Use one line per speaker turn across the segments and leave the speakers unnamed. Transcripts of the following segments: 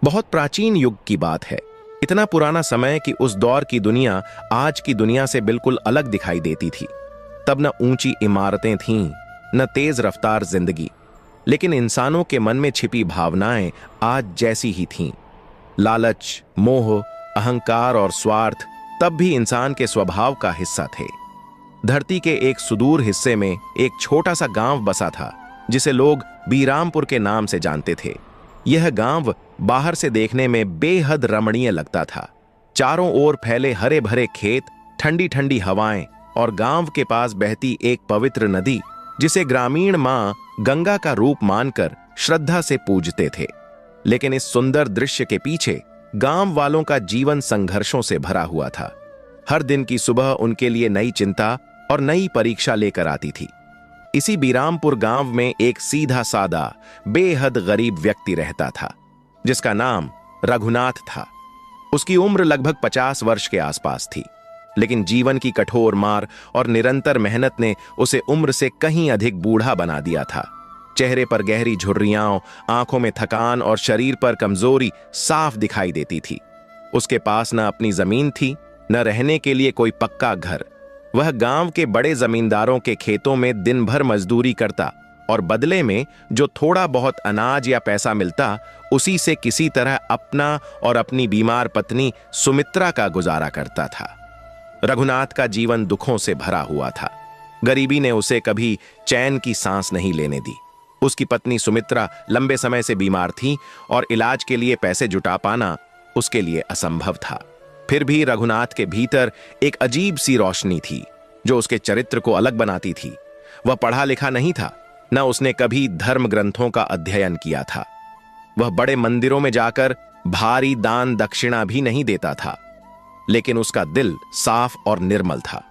बहुत प्राचीन युग की बात है। इतना पुराना समय कि उस दौर की दुनिया आज की दुनिया से बिल्कुल अलग दिखाई देती थी। तब न ऊंची इमारतें थीं, न तेज रफ्तार जिंदगी, लेकिन इंसानों के मन में छिपी भावनाएं आज जैसी ही थीं। लालच, मोह, अहंकार और स्वार्थ तब भी इंसान के स्वभाव का हिस्सा थे। धरती के एक सुदूर हिस्से में एक छोटा सा गांव बसा था, जिसे लोग बीरामपुर के नाम से जानते थे। यह गांव बाहर से देखने में बेहद रमणीय लगता था। चारों ओर फैले हरे भरे खेत, ठंडी ठंडी हवाएं और गांव के पास बहती एक पवित्र नदी, जिसे ग्रामीण मां गंगा का रूप मानकर श्रद्धा से पूजते थे। लेकिन इस सुंदर दृश्य के पीछे गांव वालों का जीवन संघर्षों से भरा हुआ था। हर दिन की सुबह उनके लिए नई चिंता और नई परीक्षा लेकर आती थी। इसी बीरामपुर गांव में एक सीधा सादा बेहद गरीब व्यक्ति रहता था, जिसका नाम रघुनाथ था। उसकी उम्र लगभग 50 वर्ष के आसपास थी, लेकिन जीवन की कठोर मार और निरंतर मेहनत ने उसे उम्र से कहीं अधिक बूढ़ा बना दिया था। चेहरे पर गहरी झुर्रियां, आंखों में थकान और शरीर पर कमजोरी साफ दिखाई देती थी। उसके पास न अपनी जमीन थी, न रहने के लिए कोई पक्का घर। वह गांव के बड़े जमींदारों के खेतों में दिन भर मजदूरी करता और बदले में जो थोड़ा बहुत अनाज या पैसा मिलता, उसी से किसी तरह अपना और अपनी बीमार पत्नी सुमित्रा का गुजारा करता था। रघुनाथ का जीवन दुखों से भरा हुआ था। गरीबी ने उसे कभी चैन की सांस नहीं लेने दी। उसकी पत्नी सुमित्रा लंबे समय से बीमार थी और इलाज के लिए पैसे जुटा पाना उसके लिए असंभव था। फिर भी रघुनाथ के भीतर एक अजीब सी रोशनी थी, जो उसके चरित्र को अलग बनाती थी। वह पढ़ा लिखा नहीं था, न उसने कभी धर्म ग्रंथों का अध्ययन किया था। वह बड़े मंदिरों में जाकर भारी दान दक्षिणा भी नहीं देता था, लेकिन उसका दिल साफ और निर्मल था।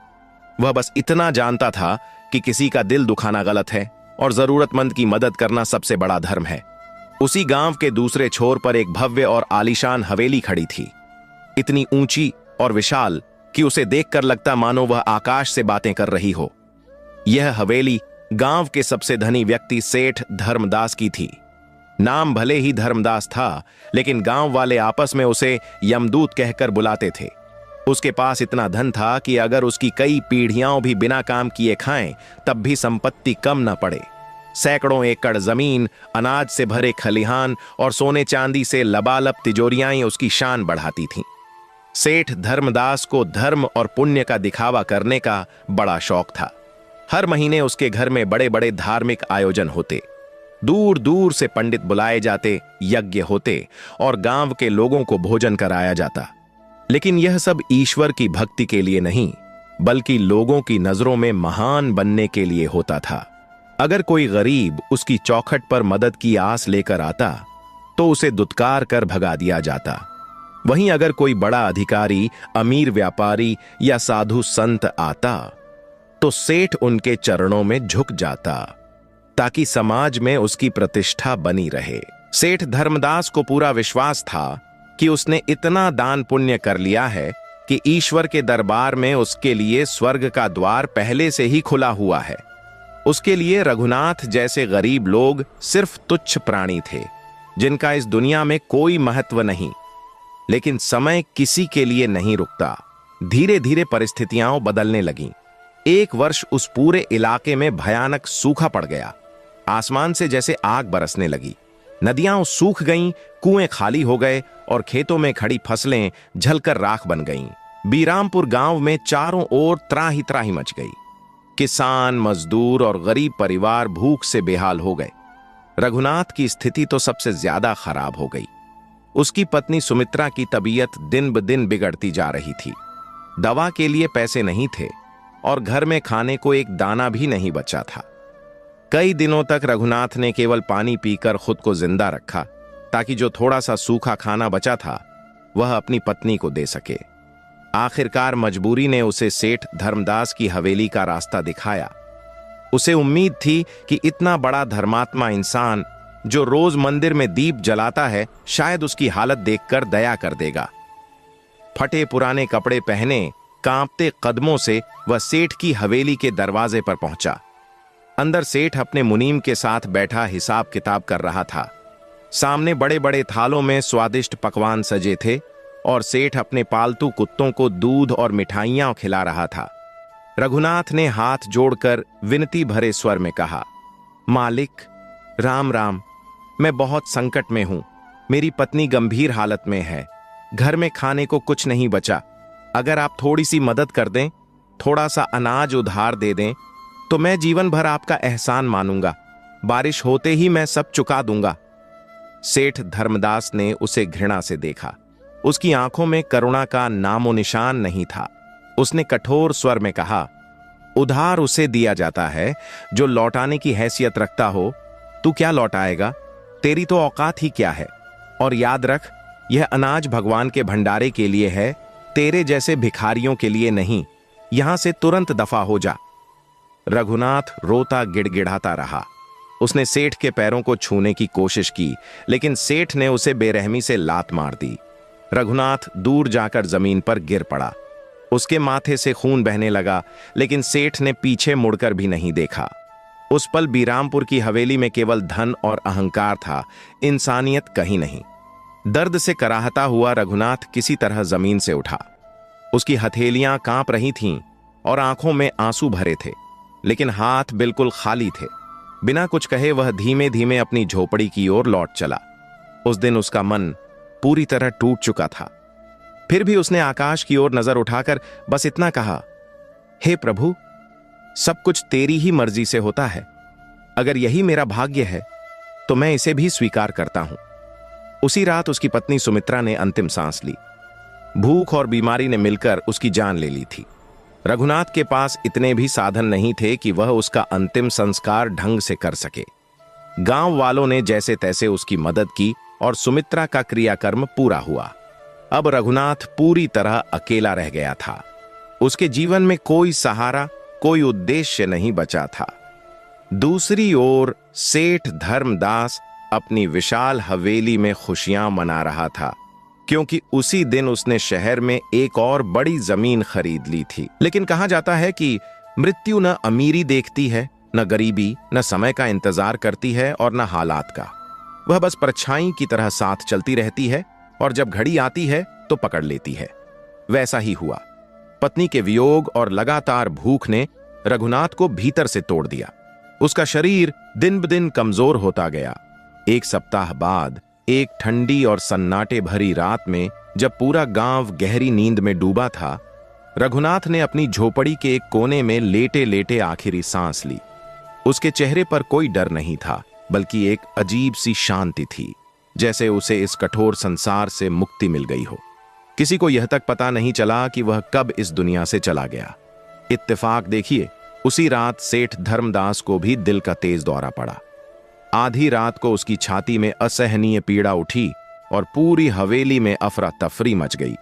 वह बस इतना जानता था कि किसी का दिल दुखाना गलत है और जरूरतमंद की मदद करना सबसे बड़ा धर्म है। उसी गांव के दूसरे छोर पर एक भव्य और आलीशान हवेली खड़ी थी, इतनी ऊंची और विशाल कि उसे देखकर लगता मानो वह आकाश से बातें कर रही हो। यह हवेली गांव के सबसे धनी व्यक्ति सेठ धर्मदास की थी। नाम भले ही धर्मदास था, लेकिन गांव वाले आपस में उसे यमदूत कहकर बुलाते थे। उसके पास इतना धन था कि अगर उसकी कई पीढ़ियां भी बिना काम किए खाएं, तब भी संपत्ति कम न पड़े। सैकड़ों एकड़ जमीन, अनाज से भरे खलिहान और सोने चांदी से लबालब तिजोरियां उसकी शान बढ़ाती थीं। सेठ धर्मदास को धर्म और पुण्य का दिखावा करने का बड़ा शौक था। हर महीने उसके घर में बड़े बड़े धार्मिक आयोजन होते। दूर दूर से पंडित बुलाए जाते, यज्ञ होते और गांव के लोगों को भोजन कराया जाता। लेकिन यह सब ईश्वर की भक्ति के लिए नहीं, बल्कि लोगों की नजरों में महान बनने के लिए होता था। अगर कोई गरीब उसकी चौखट पर मदद की आस लेकर आता, तो उसे दुत्कार कर भगा दिया जाता। वहीं अगर कोई बड़ा अधिकारी, अमीर व्यापारी या साधु संत आता, तो सेठ उनके चरणों में झुक जाता, ताकि समाज में उसकी प्रतिष्ठा बनी रहे। सेठ धर्मदास को पूरा विश्वास था कि उसने इतना दान पुण्य कर लिया है कि ईश्वर के दरबार में उसके लिए स्वर्ग का द्वार पहले से ही खुला हुआ है। उसके लिए रघुनाथ जैसे गरीब लोग सिर्फ तुच्छ प्राणी थे, जिनका इस दुनिया में कोई महत्व नहीं। लेकिन समय किसी के लिए नहीं रुकता। धीरे धीरे परिस्थितियां बदलने लगीं। एक वर्ष उस पूरे इलाके में भयानक सूखा पड़ गया। आसमान से जैसे आग बरसने लगी। नदियां सूख गईं, कुएं खाली हो गए और खेतों में खड़ी फसलें झलकर राख बन गईं। बीरामपुर गांव में चारों ओर त्राही त्राही मच गई। किसान, मजदूर और गरीब परिवार भूख से बेहाल हो गए। रघुनाथ की स्थिति तो सबसे ज्यादा खराब हो गई। उसकी पत्नी सुमित्रा की तबीयत दिन ब दिन बिगड़ती जा रही थी। दवा के लिए पैसे नहीं थे और घर में खाने को एक दाना भी नहीं बचा था। कई दिनों तक रघुनाथ ने केवल पानी पीकर खुद को जिंदा रखा, ताकि जो थोड़ा सा सूखा खाना बचा था वह अपनी पत्नी को दे सके। आखिरकार मजबूरी ने उसे सेठ धर्मदास की हवेली का रास्ता दिखाया। उसे उम्मीद थी कि इतना बड़ा धर्मात्मा इंसान जो रोज मंदिर में दीप जलाता है, शायद उसकी हालत देखकर दया कर देगा। फटे पुराने कपड़े पहने कांपते कदमों से वह सेठ की हवेली के दरवाजे पर पहुंचा। अंदर सेठ अपने मुनीम के साथ बैठा हिसाब किताब कर रहा था। सामने बड़े बड़े थालों में स्वादिष्ट पकवान सजे थे और सेठ अपने पालतू कुत्तों को दूध और मिठाइयां खिला रहा था। रघुनाथ ने हाथ जोड़कर विनती भरे स्वर में कहा, मालिक, राम राम। मैं बहुत संकट में हूं। मेरी पत्नी गंभीर हालत में है। घर में खाने को कुछ नहीं बचा। अगर आप थोड़ी सी मदद कर दें, थोड़ा सा अनाज उधार दे दें, तो मैं जीवन भर आपका एहसान मानूंगा। बारिश होते ही मैं सब चुका दूंगा। सेठ धर्मदास ने उसे घृणा से देखा। उसकी आंखों में करुणा का नामो निशान नहीं था। उसने कठोर स्वर में कहा, उधार उसे दिया जाता है जो लौटाने की हैसियत रखता हो। तू क्या लौटाएगा? तेरी तो औकात ही क्या है। और याद रख, यह अनाज भगवान के भंडारे के लिए है, तेरे जैसे भिखारियों के लिए नहीं। यहां से तुरंत दफा हो जा। रघुनाथ रोता गिड़गिड़ाता रहा। उसने सेठ के पैरों को छूने की कोशिश की, लेकिन सेठ ने उसे बेरहमी से लात मार दी। रघुनाथ दूर जाकर जमीन पर गिर पड़ा। उसके माथे से खून बहने लगा, लेकिन सेठ ने पीछे मुड़कर भी नहीं देखा। उस पल बीरामपुर की हवेली में केवल धन और अहंकार था, इंसानियत कहीं नहीं। दर्द से कराहता हुआ रघुनाथ किसी तरह जमीन से उठा। उसकी हथेलियां कांप रही थीं और आंखों में आंसू भरे थे, लेकिन हाथ बिल्कुल खाली थे। बिना कुछ कहे वह धीमे धीमे अपनी झोपड़ी की ओर लौट चला। उस दिन उसका मन पूरी तरह टूट चुका था। फिर भी उसने आकाश की ओर नजर उठाकर बस इतना कहा, हे प्रभु, सब कुछ तेरी ही मर्जी से होता है। अगर यही मेरा भाग्य है तो मैं इसे भी स्वीकार करता हूं। उसी रात उसकी पत्नी सुमित्रा ने अंतिम सांस ली। भूख और बीमारी ने मिलकर उसकी जान ले ली थी। रघुनाथ के पास इतने भी साधन नहीं थे कि वह उसका अंतिम संस्कार ढंग से कर सके। गांव वालों ने जैसे तैसे उसकी मदद की और सुमित्रा का क्रियाकर्म पूरा हुआ। अब रघुनाथ पूरी तरह अकेला रह गया था। उसके जीवन में कोई सहारा, कोई उद्देश्य नहीं बचा था। दूसरी ओर सेठ धर्मदास अपनी विशाल हवेली में खुशियां मना रहा था, क्योंकि उसी दिन उसने शहर में एक और बड़ी जमीन खरीद ली थी। लेकिन कहा जाता है कि मृत्यु न अमीरी देखती है, न गरीबी, न समय का इंतजार करती है और न हालात का। वह बस परछाई की तरह साथ चलती रहती है और जब घड़ी आती है तो पकड़ लेती है। वैसा ही हुआ। पत्नी के वियोग और लगातार भूख ने रघुनाथ को भीतर से तोड़ दिया। उसका शरीर दिन ब दिन कमजोर होता गया। एक सप्ताह बाद एक ठंडी और सन्नाटे भरी रात में, जब पूरा गांव गहरी नींद में डूबा था, रघुनाथ ने अपनी झोपड़ी के एक कोने में लेटे लेटे आखिरी सांस ली। उसके चेहरे पर कोई डर नहीं था, बल्कि एक अजीब सी शांति थी, जैसे उसे इस कठोर संसार से मुक्ति मिल गई हो। किसी को यह तक पता नहीं चला कि वह कब इस दुनिया से चला गया। इत्तेफाक देखिए, उसी रात सेठ धर्मदास को भी दिल का तेज दौरा पड़ा। आधी रात को उसकी छाती में असहनीय पीड़ा उठी और पूरी हवेली में अफरा तफरी मच गई।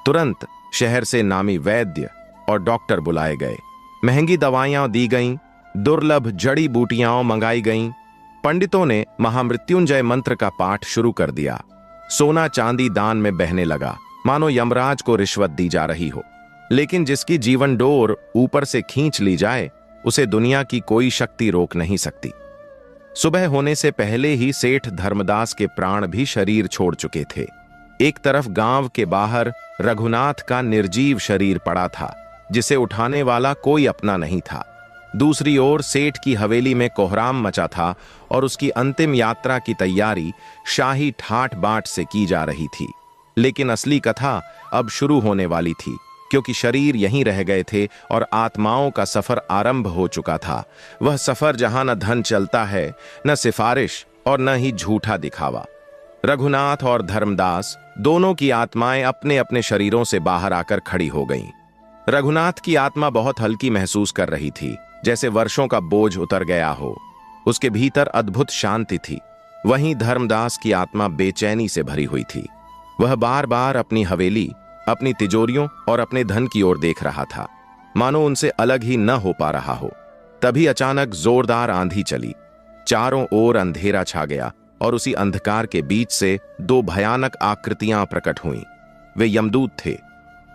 तुरंत शहर से नामी वैद्य और डॉक्टर बुलाए गए। महंगी दवाइयां दी गईं, दुर्लभ जड़ी बूटियां मंगाई गईं। पंडितों ने महामृत्युंजय मंत्र का पाठ शुरू कर दिया। सोना चांदी दान में बहने लगा, मानो यमराज को रिश्वत दी जा रही हो। लेकिन जिसकी जीवन डोर ऊपर से खींच ली जाए, उसे दुनिया की कोई शक्ति रोक नहीं सकती। सुबह होने से पहले ही सेठ धर्मदास के प्राण भी शरीर छोड़ चुके थे। एक तरफ गांव के बाहर रघुनाथ का निर्जीव शरीर पड़ा था, जिसे उठाने वाला कोई अपना नहीं था। दूसरी ओर सेठ की हवेली में कोहराम मचा था और उसकी अंतिम यात्रा की तैयारी शाही ठाट बाट से की जा रही थी। लेकिन असली कथा अब शुरू होने वाली थी, क्योंकि शरीर यहीं रह गए थे और आत्माओं का सफर आरंभ हो चुका था। वह सफर जहां न धन चलता है, न सिफारिश और न ही झूठा दिखावा। रघुनाथ और धर्मदास दोनों की आत्माएं अपने अपने शरीरों से बाहर आकर खड़ी हो गईं। रघुनाथ की आत्मा बहुत हल्की महसूस कर रही थी, जैसे वर्षों का बोझ उतर गया हो। उसके भीतर अद्भुत शांति थी। वहीं धर्मदास की आत्मा बेचैनी से भरी हुई थी। वह बार बार अपनी हवेली, अपनी तिजोरियों और अपने धन की ओर देख रहा था, मानो उनसे अलग ही न हो पा रहा हो। तभी अचानक जोरदार आंधी चली। चारों ओर अंधेरा छा गया और उसी अंधकार के बीच से दो भयानक आकृतियां प्रकट हुईं। वे यमदूत थे।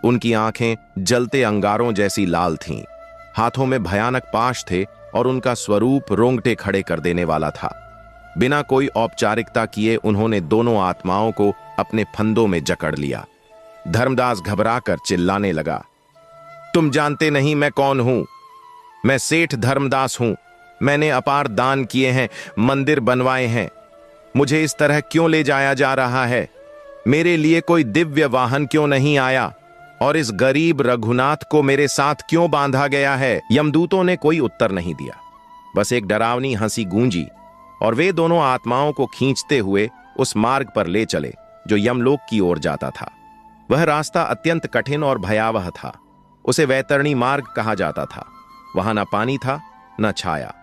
उनकी आंखें जलते अंगारों जैसी लाल थीं। हाथों में भयानक पाश थे और उनका स्वरूप रोंगटे खड़े कर देने वाला था। बिना कोई औपचारिकता किए उन्होंने दोनों आत्माओं को अपने फंदों में जकड़ लिया। धर्मदास घबराकर चिल्लाने लगा, तुम जानते नहीं मैं कौन हूं? मैं सेठ धर्मदास हूं। मैंने अपार दान किए हैं, मंदिर बनवाए हैं। मुझे इस तरह क्यों ले जाया जा रहा है? मेरे लिए कोई दिव्य वाहन क्यों नहीं आया? और इस गरीब रघुनाथ को मेरे साथ क्यों बांधा गया है? यमदूतों ने कोई उत्तर नहीं दिया, बस एक डरावनी हंसी गूंजी और वे दोनों आत्माओं को खींचते हुए उस मार्ग पर ले चले जो यमलोक की ओर जाता था। वह रास्ता अत्यंत कठिन और भयावह था। उसे वैतरणी मार्ग कहा जाता था। वहां न पानी था न छाया।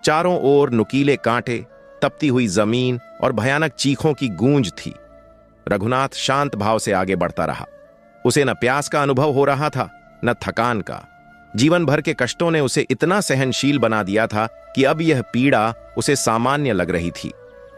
चारों ओर नुकीले कांटे, तपती हुई जमीन और भयानक चीखों की गूंज थी। रघुनाथ शांत भाव से आगे बढ़ता रहा। उसे न प्यास का अनुभव हो रहा था न थकान का। जीवन भर के कष्टों ने उसे इतना सहनशील बना दिया था कि अब यह पीड़ा उसे सामान्य लग रही थी।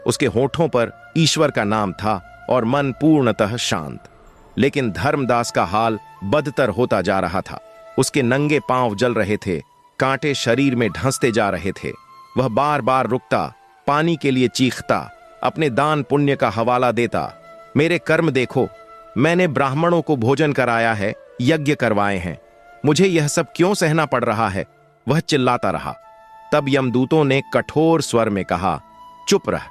उसके होठों पर ईश्वर का नाम था और मन पूर्णतः शांत। लेकिन धर्मदास का हाल बदतर होता जा रहा था। उसके नंगे पांव जल रहे थे, कांटे शरीर में ढंसते जा रहे थे। वह बार बार रुकता, पानी के लिए चीखता, अपने दान पुण्य का हवाला देता। मेरे कर्म देखो, मैंने ब्राह्मणों को भोजन कराया है, यज्ञ करवाए हैं, मुझे यह सब क्यों सहना पड़ रहा है? वह चिल्लाता रहा। तब यमदूतों ने कठोर स्वर में कहा, चुप रह,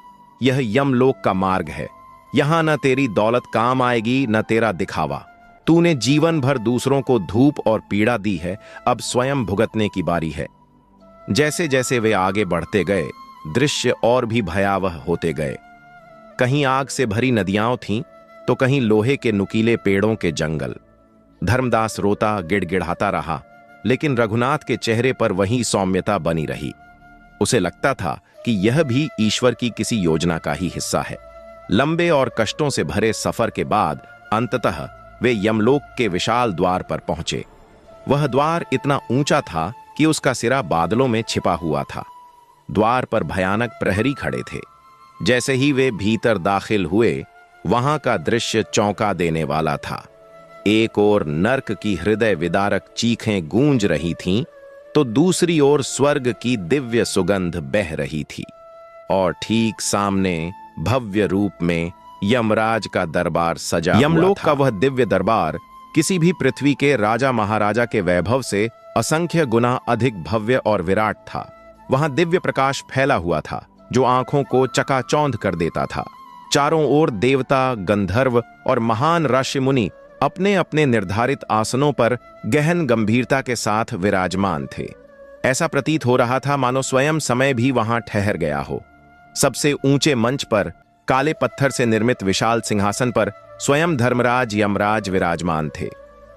यह यमलोक का मार्ग है। यहां न तेरी दौलत काम आएगी न तेरा दिखावा। तूने जीवन भर दूसरों को धूप और पीड़ा दी है, अब स्वयं भुगतने की बारी है। जैसे जैसे वे आगे बढ़ते गए, दृश्य और भी भयावह होते गए। कहीं आग से भरी नदियां थीं तो कहीं लोहे के नुकीले पेड़ों के जंगल। धर्मदास रोता गिड़गिड़ाता रहा, लेकिन रघुनाथ के चेहरे पर वही सौम्यता बनी रही। उसे लगता था कि यह भी ईश्वर की किसी योजना का ही हिस्सा है। लंबे और कष्टों से भरे सफर के बाद अंततः वे यमलोक के विशाल द्वार पर पहुंचे। वह द्वार इतना ऊंचा था कि उसका सिरा बादलों में छिपा हुआ था। द्वार पर भयानक प्रहरी खड़े थे। जैसे ही वे भीतर दाखिल हुए, वहां का दृश्य चौंका देने वाला था। एक ओर नर्क की हृदय विदारक चीखें गूंज रही थीं, तो दूसरी ओर स्वर्ग की दिव्य सुगंध बह रही थी। और ठीक सामने भव्य रूप में यमराज का दरबार सजा हुआ था। यमलोक का वह दिव्य दरबार किसी भी पृथ्वी के राजा महाराजा के वैभव से असंख्य गुना अधिक भव्य और विराट था। वहां दिव्य प्रकाश फैला हुआ था जो आंखों को चकाचौंध कर देता था। चारों ओर देवता, गंधर्व और महान ऋषि मुनि अपने अपने निर्धारित आसनों पर गहन गंभीरता के साथ विराजमान थे। ऐसा प्रतीत हो रहा था मानो स्वयं समय भी वहां ठहर गया हो। सबसे ऊंचे मंच पर काले पत्थर से निर्मित विशाल सिंहासन पर स्वयं धर्मराज यमराज विराजमान थे।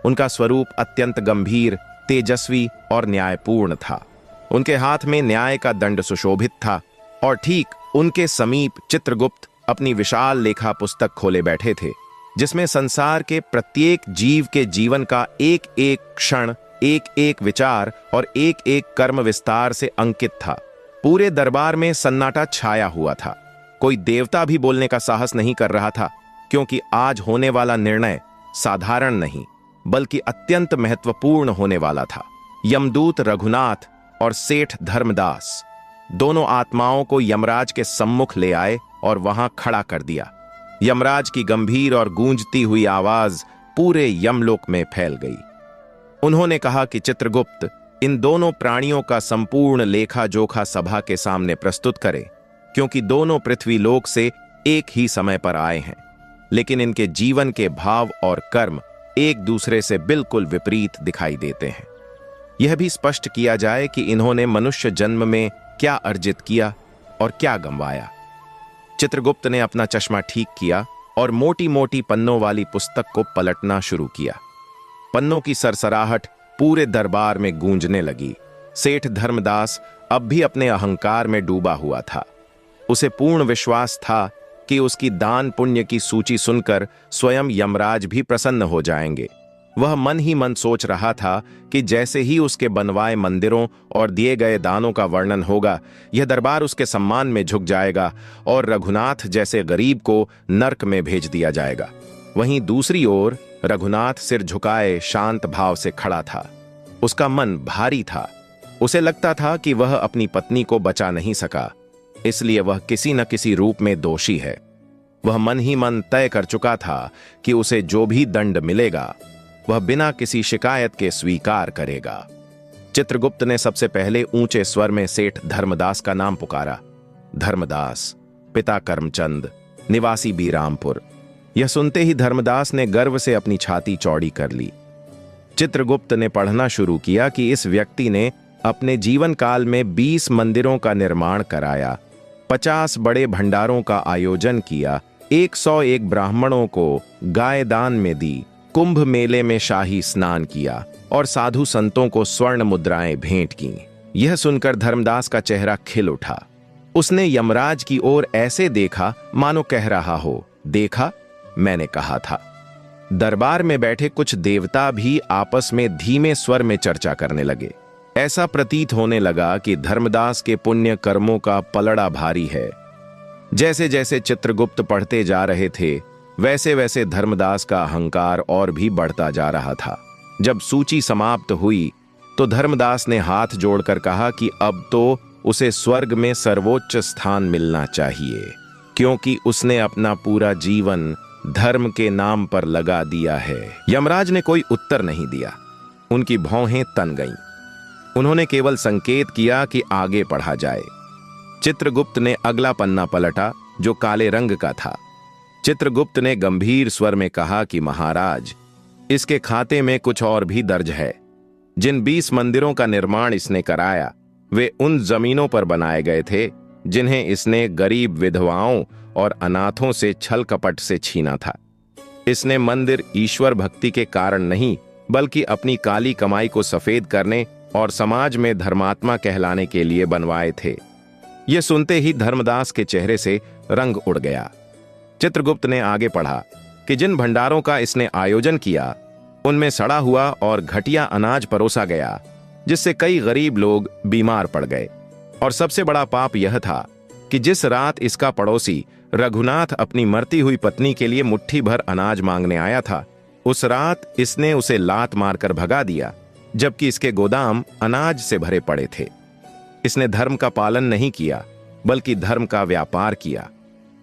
उनका स्वरूप अत्यंत गंभीर, तेजस्वी और न्यायपूर्ण था। उनके हाथ में न्याय का दंड सुशोभित था और ठीक उनके समीप चित्रगुप्त अपनी विशाल लेखा पुस्तक खोले बैठे थे, जिसमें संसार के प्रत्येक जीव के जीवन का एक एक क्षण, एक एक विचार और एक एक कर्म विस्तार से अंकित था। पूरे दरबार में सन्नाटा छाया हुआ था। कोई देवता भी बोलने का साहस नहीं कर रहा था, क्योंकि आज होने वाला निर्णय साधारण नहीं बल्कि अत्यंत महत्वपूर्ण होने वाला था। यमदूत रघुनाथ और सेठ धर्मदास दोनों आत्माओं को यमराज के सम्मुख ले आए और वहां खड़ा कर दिया। यमराज की गंभीर और गूंजती हुई आवाज पूरे यमलोक में फैल गई। उन्होंने कहा कि चित्रगुप्त इन दोनों प्राणियों का संपूर्ण लेखा जोखा सभा के सामने प्रस्तुत करे, क्योंकि दोनों पृथ्वी लोक से एक ही समय पर आए हैं, लेकिन इनके जीवन के भाव और कर्म एक दूसरे से बिल्कुल विपरीत दिखाई देते हैं। यह भी स्पष्ट किया जाए कि इन्होंने मनुष्य जन्म में क्या अर्जित किया और क्या गंवाया। चित्रगुप्त ने अपना चश्मा ठीक किया और मोटी मोटी पन्नों वाली पुस्तक को पलटना शुरू किया। पन्नों की सरसराहट पूरे दरबार में गूंजने लगी। सेठ धर्मदास अब भी अपने अहंकार में डूबा हुआ था। उसे पूर्ण विश्वास था कि उसकी दान पुण्य की सूची सुनकर स्वयं यमराज भी प्रसन्न हो जाएंगे। वह मन ही मन सोच रहा था कि जैसे ही उसके बनवाए मंदिरों और दिए गए दानों का वर्णन होगा, यह दरबार उसके सम्मान में झुक जाएगा और रघुनाथ जैसे गरीब को नर्क में भेज दिया जाएगा। वहीं दूसरी ओर रघुनाथ सिर झुकाए शांत भाव से खड़ा था। उसका मन भारी था। उसे लगता था कि वह अपनी पत्नी को बचा नहीं सका। इसलिए वह किसी न किसी रूप में दोषी है। वह मन ही मन तय कर चुका था कि उसे जो भी दंड मिलेगा वह बिना किसी शिकायत के स्वीकार करेगा। चित्रगुप्त ने सबसे पहले ऊंचे स्वर में सेठ धर्मदास का नाम पुकारा। धर्मदास, पिता करमचंद, निवासी बीरामपुर। यह सुनते ही धर्मदास ने गर्व से अपनी छाती चौड़ी कर ली। चित्रगुप्त ने पढ़ना शुरू किया कि इस व्यक्ति ने अपने जीवन काल में 20 मंदिरों का निर्माण कराया, 50 बड़े भंडारों का आयोजन किया, 101 ब्राह्मणों को गाय दान में दी, कुंभ मेले में शाही स्नान किया और साधु संतों को स्वर्ण मुद्राएं भेंट की। यह सुनकर धर्मदास का चेहरा खिल उठा। उसने यमराज की ओर ऐसे देखा मानो कह रहा हो, देखा, मैंने कहा था। दरबार में बैठे कुछ देवता भी आपस में धीमे स्वर में चर्चा करने लगे। ऐसा प्रतीत होने लगा कि धर्मदास के पुण्य कर्मों का पलड़ा भारी है। जैसे जैसे चित्रगुप्त पढ़ते जा रहे थे वैसे वैसे धर्मदास का अहंकार और भी बढ़ता जा रहा था। जब सूची समाप्त हुई तो धर्मदास ने हाथ जोड़कर कहा कि अब तो उसे स्वर्ग में सर्वोच्च स्थान मिलना चाहिए, क्योंकि उसने अपना पूरा जीवन धर्म के नाम पर लगा दिया है। यमराज ने कोई उत्तर नहीं दिया। उनकी भौहें तन गईं। उन्होंने केवल संकेत किया कि आगे पढ़ा जाए। चित्रगुप्त ने अगला पन्ना पलटा जो काले रंग का था। चित्रगुप्त ने गंभीर स्वर में कहा कि महाराज, इसके खाते में कुछ और भी दर्ज है। जिन 20 मंदिरों का निर्माण इसने कराया वे उन जमीनों पर बनाए गए थे जिन्हें इसने गरीब विधवाओं और अनाथों से छल कपट से छीना था। इसने मंदिर ईश्वर भक्ति के कारण नहीं बल्कि अपनी काली कमाई को सफेद करने और समाज में धर्मात्मा कहलाने के लिए बनवाए थे। यह सुनते ही धर्मदास के चेहरे से रंग उड़ गया। चित्रगुप्त ने आगे पढ़ा कि जिन भंडारों का इसने आयोजन किया उनमें सड़ा हुआ और घटिया अनाज परोसा गया, जिससे कई गरीब लोग बीमार पड़ गए। और सबसे बड़ा पाप यह था कि जिस रात इसका पड़ोसी रघुनाथ अपनी मरती हुई पत्नी के लिए मुट्ठी भर अनाज मांगने आया था, उस रात इसने उसे लात मारकर भगा दिया, जबकि इसके गोदाम अनाज से भरे पड़े थे। इसने धर्म का पालन नहीं किया बल्कि धर्म का व्यापार किया।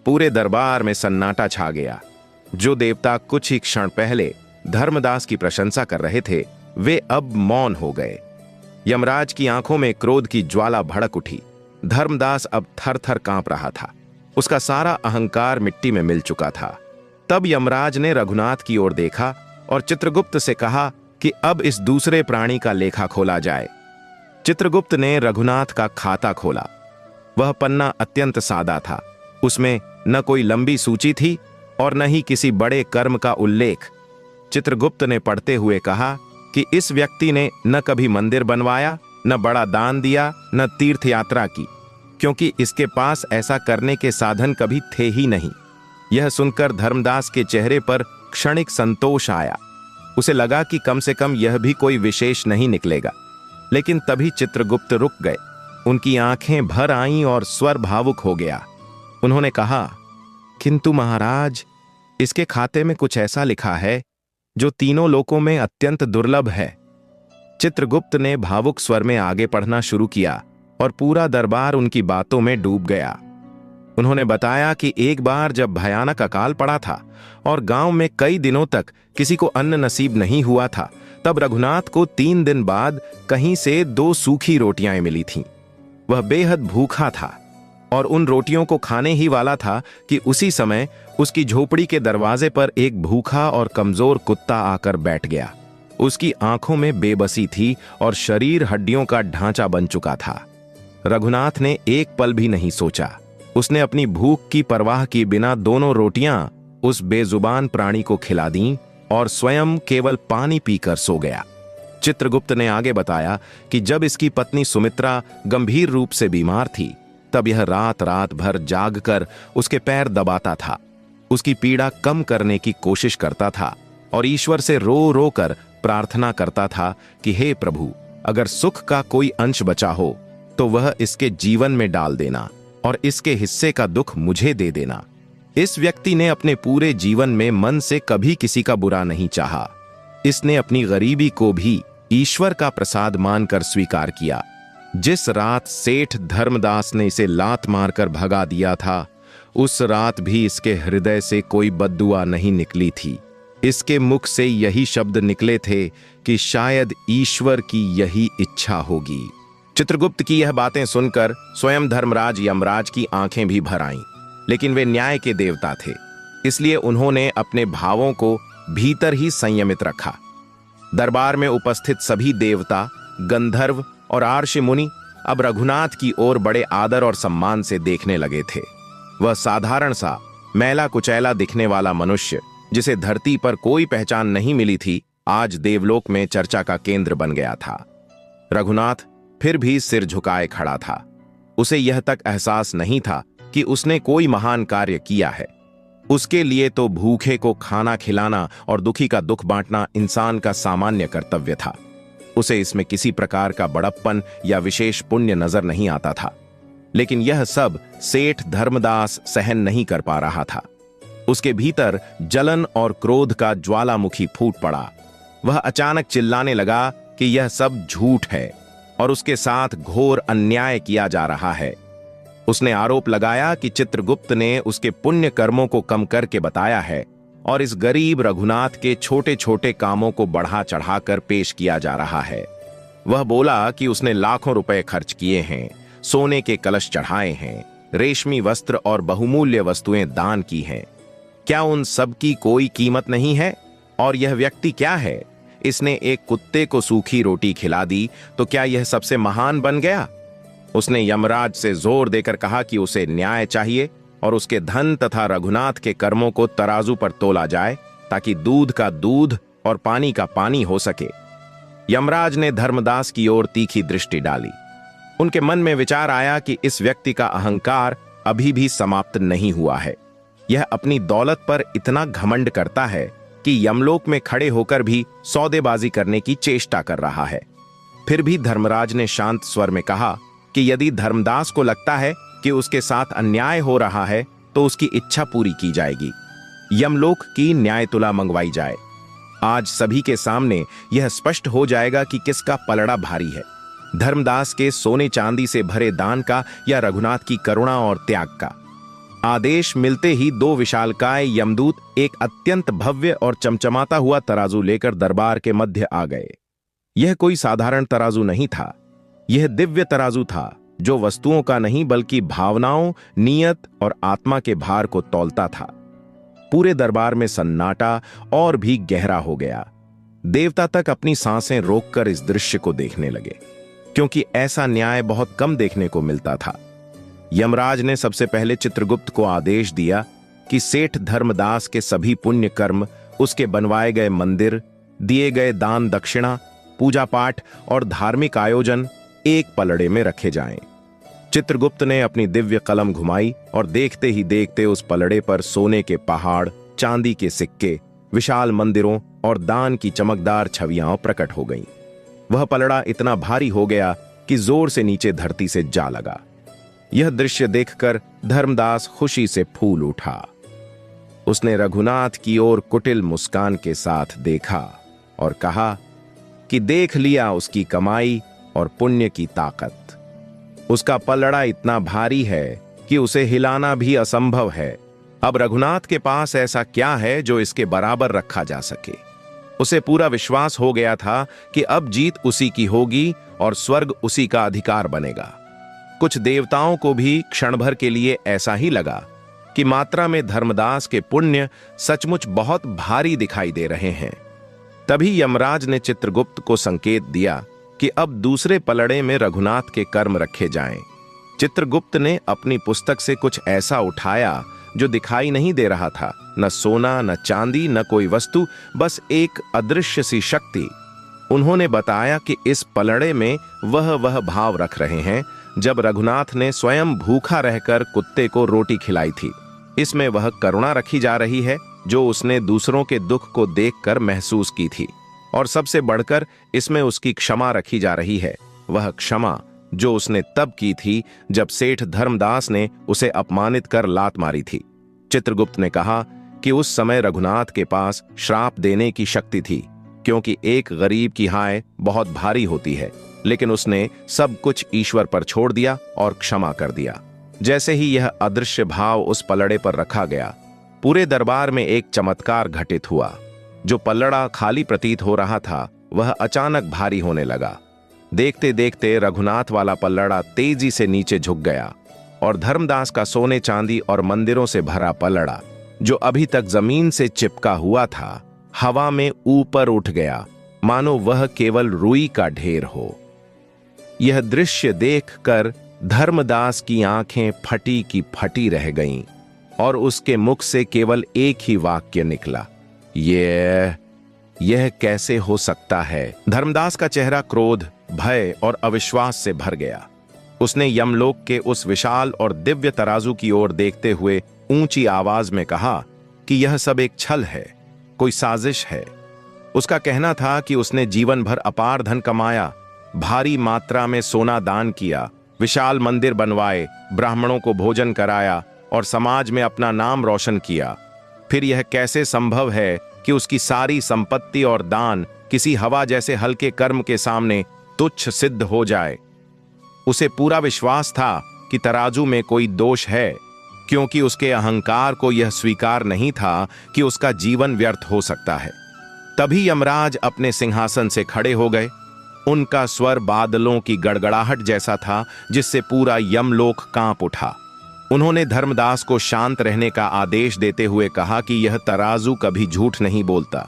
पूरे दरबार में सन्नाटा छा गया। जो देवता कुछ ही क्षण पहले धर्मदास की प्रशंसा कर रहे थे वे अब मौन हो गए। यमराज की आंखों में क्रोध की ज्वाला भड़क उठी। धर्मदास अब थर थर कांप रहा था। उसका सारा अहंकार मिट्टी में मिल चुका था। तब यमराज ने रघुनाथ की ओर देखा और चित्रगुप्त से कहा कि अब इस दूसरे प्राणी का लेखा खोला जाए। चित्रगुप्त ने रघुनाथ का खाता खोला। वह पन्ना अत्यंत सादा था। उसमें न कोई लंबी सूची थी और न ही किसी बड़े कर्म का उल्लेख। चित्रगुप्त ने पढ़ते हुए कहा कि इस व्यक्ति ने न कभी मंदिर बनवाया, न बड़ा दान दिया, न तीर्थ यात्रा की, क्योंकि इसके पास ऐसा करने के साधन कभी थे ही नहीं। यह सुनकर धर्मदास के चेहरे पर क्षणिक संतोष आया। उसे लगा कि कम से कम यह भी कोई विशेष नहीं निकलेगा। लेकिन तभी चित्रगुप्त रुक गए। उनकी आंखें भर आईं और स्वर भावुक हो गया। उन्होंने कहा, किंतु महाराज, इसके खाते में कुछ ऐसा लिखा है जो तीनों लोकों में अत्यंत दुर्लभ है। चित्रगुप्त ने भावुक स्वर में आगे पढ़ना शुरू किया और पूरा दरबार उनकी बातों में डूब गया। उन्होंने बताया कि एक बार जब भयानक अकाल पड़ा था और गांव में कई दिनों तक किसी को अन्न नसीब नहीं हुआ था, तब रघुनाथ को 3 दिन बाद कहीं से 2 सूखी रोटियां मिली थीं। वह बेहद भूखा था और उन रोटियों को खाने ही वाला था कि उसी समय उसकी झोपड़ी के दरवाजे पर एक भूखा और कमजोर कुत्ता आकर बैठ गया। उसकी आंखों में बेबसी थी और शरीर हड्डियों का ढांचा बन चुका था। रघुनाथ ने एक पल भी नहीं सोचा। उसने अपनी भूख की परवाह किए बिना दोनों रोटियां उस बेजुबान प्राणी को खिला दीं और स्वयं केवल पानी पीकर सो गया। चित्रगुप्त ने आगे बताया कि जब इसकी पत्नी सुमित्रा गंभीर रूप से बीमार थी, तब यह रात रात भर जागकर उसके पैर दबाता था, उसकी पीड़ा कम करने की कोशिश करता था और ईश्वर से रो रो कर प्रार्थना करता था कि हे प्रभु, अगर सुख का कोई अंश बचा हो तो वह इसके जीवन में डाल देना और इसके हिस्से का दुख मुझे दे देना। इस व्यक्ति ने अपने पूरे जीवन में मन से कभी किसी का बुरा नहीं चाहा। इसने अपनी गरीबी को भी ईश्वर का प्रसाद मानकर स्वीकार किया। जिस रात सेठ धर्मदास ने इसे लात मारकर भगा दिया था, उस रात भी इसके हृदय से कोई बद्दुआ नहीं निकली थी। इसके मुख से यही शब्द निकले थे कि शायद ईश्वर की यही इच्छा होगी। चित्रगुप्त की यह बातें सुनकर स्वयं धर्मराज यमराज की आंखें भी भर आईं, लेकिन वे न्याय के देवता थे, इसलिए उन्होंने अपने भावों को भीतर ही संयमित रखा। दरबार में उपस्थित सभी देवता, गंधर्व और आर्ष मुनि अब रघुनाथ की ओर बड़े आदर और सम्मान से देखने लगे थे। वह साधारण सा मैला कुचैला दिखने वाला मनुष्य, जिसे धरती पर कोई पहचान नहीं मिली थी, आज देवलोक में चर्चा का केंद्र बन गया था। रघुनाथ फिर भी सिर झुकाए खड़ा था। उसे यह तक एहसास नहीं था कि उसने कोई महान कार्य किया है। उसके लिए तो भूखे को खाना खिलाना और दुखी का दुख बांटना इंसान का सामान्य कर्तव्य था। उसे इसमें किसी प्रकार का बड़प्पन या विशेष पुण्य नजर नहीं आता था। लेकिन यह सब सेठ धर्मदास सहन नहीं कर पा रहा था। उसके भीतर जलन और क्रोध का ज्वालामुखी फूट पड़ा। वह अचानक चिल्लाने लगा कि यह सब झूठ है और उसके साथ घोर अन्याय किया जा रहा है। उसने आरोप लगाया कि चित्रगुप्त ने उसके पुण्य कर्मों को कम करके बताया है और इस गरीब रघुनाथ के छोटे छोटे कामों को बढ़ा चढ़ाकर पेश किया जा रहा है। वह बोला कि उसने लाखों रुपए खर्च किए हैं, सोने के कलश चढ़ाए हैं, रेशमी वस्त्र और बहुमूल्य वस्तुएं दान की हैं। क्या उन सब की कोई कीमत नहीं है? और यह व्यक्ति क्या है? इसने एक कुत्ते को सूखी रोटी खिला दी, तो क्या यह सबसे महान बन गया? उसने यमराज से जोर देकर कहा कि उसे न्याय चाहिए और उसके धन तथा रघुनाथ के कर्मों को तराजू पर तोला जाए, ताकि दूध का दूध और पानी का पानी हो सके। यमराज ने धर्मदास की ओर तीखी दृष्टि डाली। उनके मन में विचार आया कि इस व्यक्ति का अहंकार अभी भी समाप्त नहीं हुआ है। यह अपनी दौलत पर इतना घमंड करता है कि यमलोक में खड़े होकर भी सौदेबाजी करने की चेष्टा कर रहा है। फिर भी धर्मराज ने शांत स्वर में कहा कि यदि धर्मदास को लगता है कि उसके साथ अन्याय हो रहा है, तो उसकी इच्छा पूरी की जाएगी। यमलोक की न्याय तुला मंगवाई जाए। आज सभी के सामने यह स्पष्ट हो जाएगा कि किसका पलड़ा भारी है, धर्मदास के सोने चांदी से भरे दान का या रघुनाथ की करुणा और त्याग का। आदेश मिलते ही दो विशालकाय यमदूत एक अत्यंत भव्य और चमचमाता हुआ तराजू लेकर दरबार के मध्य आ गए। यह कोई साधारण तराजू नहीं था। यह दिव्य तराजू था, जो वस्तुओं का नहीं बल्कि भावनाओं, नियत और आत्मा के भार को तौलता था। पूरे दरबार में सन्नाटा और भी गहरा हो गया। देवता तक अपनी सांसें रोककर इस दृश्य को देखने लगे, क्योंकि ऐसा न्याय बहुत कम देखने को मिलता था। यमराज ने सबसे पहले चित्रगुप्त को आदेश दिया कि सेठ धर्मदास के सभी पुण्य कर्म, उसके बनवाए गए मंदिर, दिए गए दान दक्षिणा, पूजा पाठ और धार्मिक आयोजन एक पलड़े में रखे जाएं। चित्रगुप्त ने अपनी दिव्य कलम घुमाई और देखते ही देखते उस पलड़े पर सोने के पहाड़, चांदी के सिक्के, विशाल मंदिरों और दान की चमकदार छवियां प्रकट हो गईं। वह पलड़ा इतना भारी हो गया कि जोर से नीचे धरती से जा लगा। यह दृश्य देखकर धर्मदास खुशी से फूल उठा। उसने रघुनाथ की ओर कुटिल मुस्कान के साथ देखा और कहा कि देख लिया उसकी कमाई और पुण्य की ताकत। उसका पलड़ा इतना भारी है कि उसे हिलाना भी असंभव है। अब रघुनाथ के पास ऐसा क्या है जो इसके बराबर रखा जा सके? उसे पूरा विश्वास हो गया था कि अब जीत उसी की होगी और स्वर्ग उसी का अधिकार बनेगा। कुछ देवताओं को भी क्षण भर के लिए ऐसा ही लगा कि मात्रा में धर्मदास के पुण्य सचमुच बहुत भारी दिखाई दे रहे हैं। तभी यमराज ने चित्रगुप्त को संकेत दिया कि अब दूसरे पलड़े में रघुनाथ के कर्म रखे जाएं। चित्रगुप्त ने अपनी पुस्तक से कुछ ऐसा उठाया जो दिखाई नहीं दे रहा था, न सोना, न चांदी, न कोई वस्तु, बस एक अदृश्य सी शक्ति। उन्होंने बताया कि इस पलड़े में वह भाव रख रहे हैं जब रघुनाथ ने स्वयं भूखा रहकर कुत्ते को रोटी खिलाई थी। इसमें वह करुणा रखी जा रही है जो उसने दूसरों के दुख को देखकर महसूस की थी, और सबसे बढ़कर इसमें उसकी क्षमा रखी जा रही है, वह क्षमा जो उसने तब की थी जब सेठ धर्मदास ने उसे अपमानित कर लात मारी थी। चित्रगुप्त ने कहा कि उस समय रघुनाथ के पास श्राप देने की शक्ति थी, क्योंकि एक गरीब की हाय बहुत भारी होती है। लेकिन उसने सब कुछ ईश्वर पर छोड़ दिया और क्षमा कर दिया। जैसे ही यह अदृश्य भाव उस पलड़े पर रखा गया, पूरे दरबार में एक चमत्कार घटित हुआ। जो पल्लड़ा खाली प्रतीत हो रहा था वह अचानक भारी होने लगा। देखते देखते रघुनाथ वाला पल्लड़ा तेजी से नीचे झुक गया और धर्मदास का सोने चांदी और मंदिरों से भरा पल्लड़ा, जो अभी तक जमीन से चिपका हुआ था, हवा में ऊपर उठ गया, मानो वह केवल रुई का ढेर हो। यह दृश्य देखकर धर्मदास की आंखें फटी की फटी रह गईं और उसके मुख से केवल एक ही वाक्य निकला, यह कैसे हो सकता है। धर्मदास का चेहरा क्रोध, भय और अविश्वास से भर गया। उसने यमलोक के उस विशाल और दिव्य तराजू की ओर देखते हुए ऊंची आवाज में कहा कि यह सब एक छल है, कोई साजिश है। उसका कहना था कि उसने जीवन भर अपार धन कमाया, भारी मात्रा में सोना दान किया, विशाल मंदिर बनवाए, ब्राह्मणों को भोजन कराया और समाज में अपना नाम रोशन किया। फिर यह कैसे संभव है कि उसकी सारी संपत्ति और दान किसी हवा जैसे हल्के कर्म के सामने तुच्छ सिद्ध हो जाए। उसे पूरा विश्वास था कि तराजू में कोई दोष है, क्योंकि उसके अहंकार को यह स्वीकार नहीं था कि उसका जीवन व्यर्थ हो सकता है। तभी यमराज अपने सिंहासन से खड़े हो गए। उनका स्वर बादलों की गड़गड़ाहट जैसा था, जिससे पूरा यमलोक कांप उठा। उन्होंने धर्मदास को शांत रहने का आदेश देते हुए कहा कि यह तराजू कभी झूठ नहीं बोलता,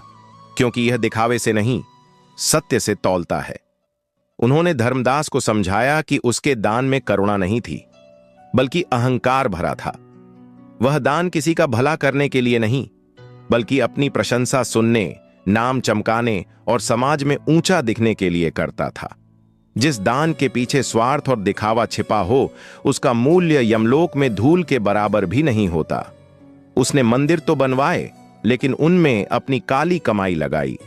क्योंकि यह दिखावे से नहीं, सत्य से तौलता है। उन्होंने धर्मदास को समझाया कि उसके दान में करुणा नहीं थी, बल्कि अहंकार भरा था। वह दान किसी का भला करने के लिए नहीं, बल्कि अपनी प्रशंसा सुनने, नाम चमकाने और समाज में ऊंचा दिखने के लिए करता था। जिस दान के पीछे स्वार्थ और दिखावा छिपा हो, उसका मूल्य यमलोक में धूल के बराबर भी नहीं होता। उसने मंदिर तो बनवाए, लेकिन उनमें अपनी काली कमाई लगाई।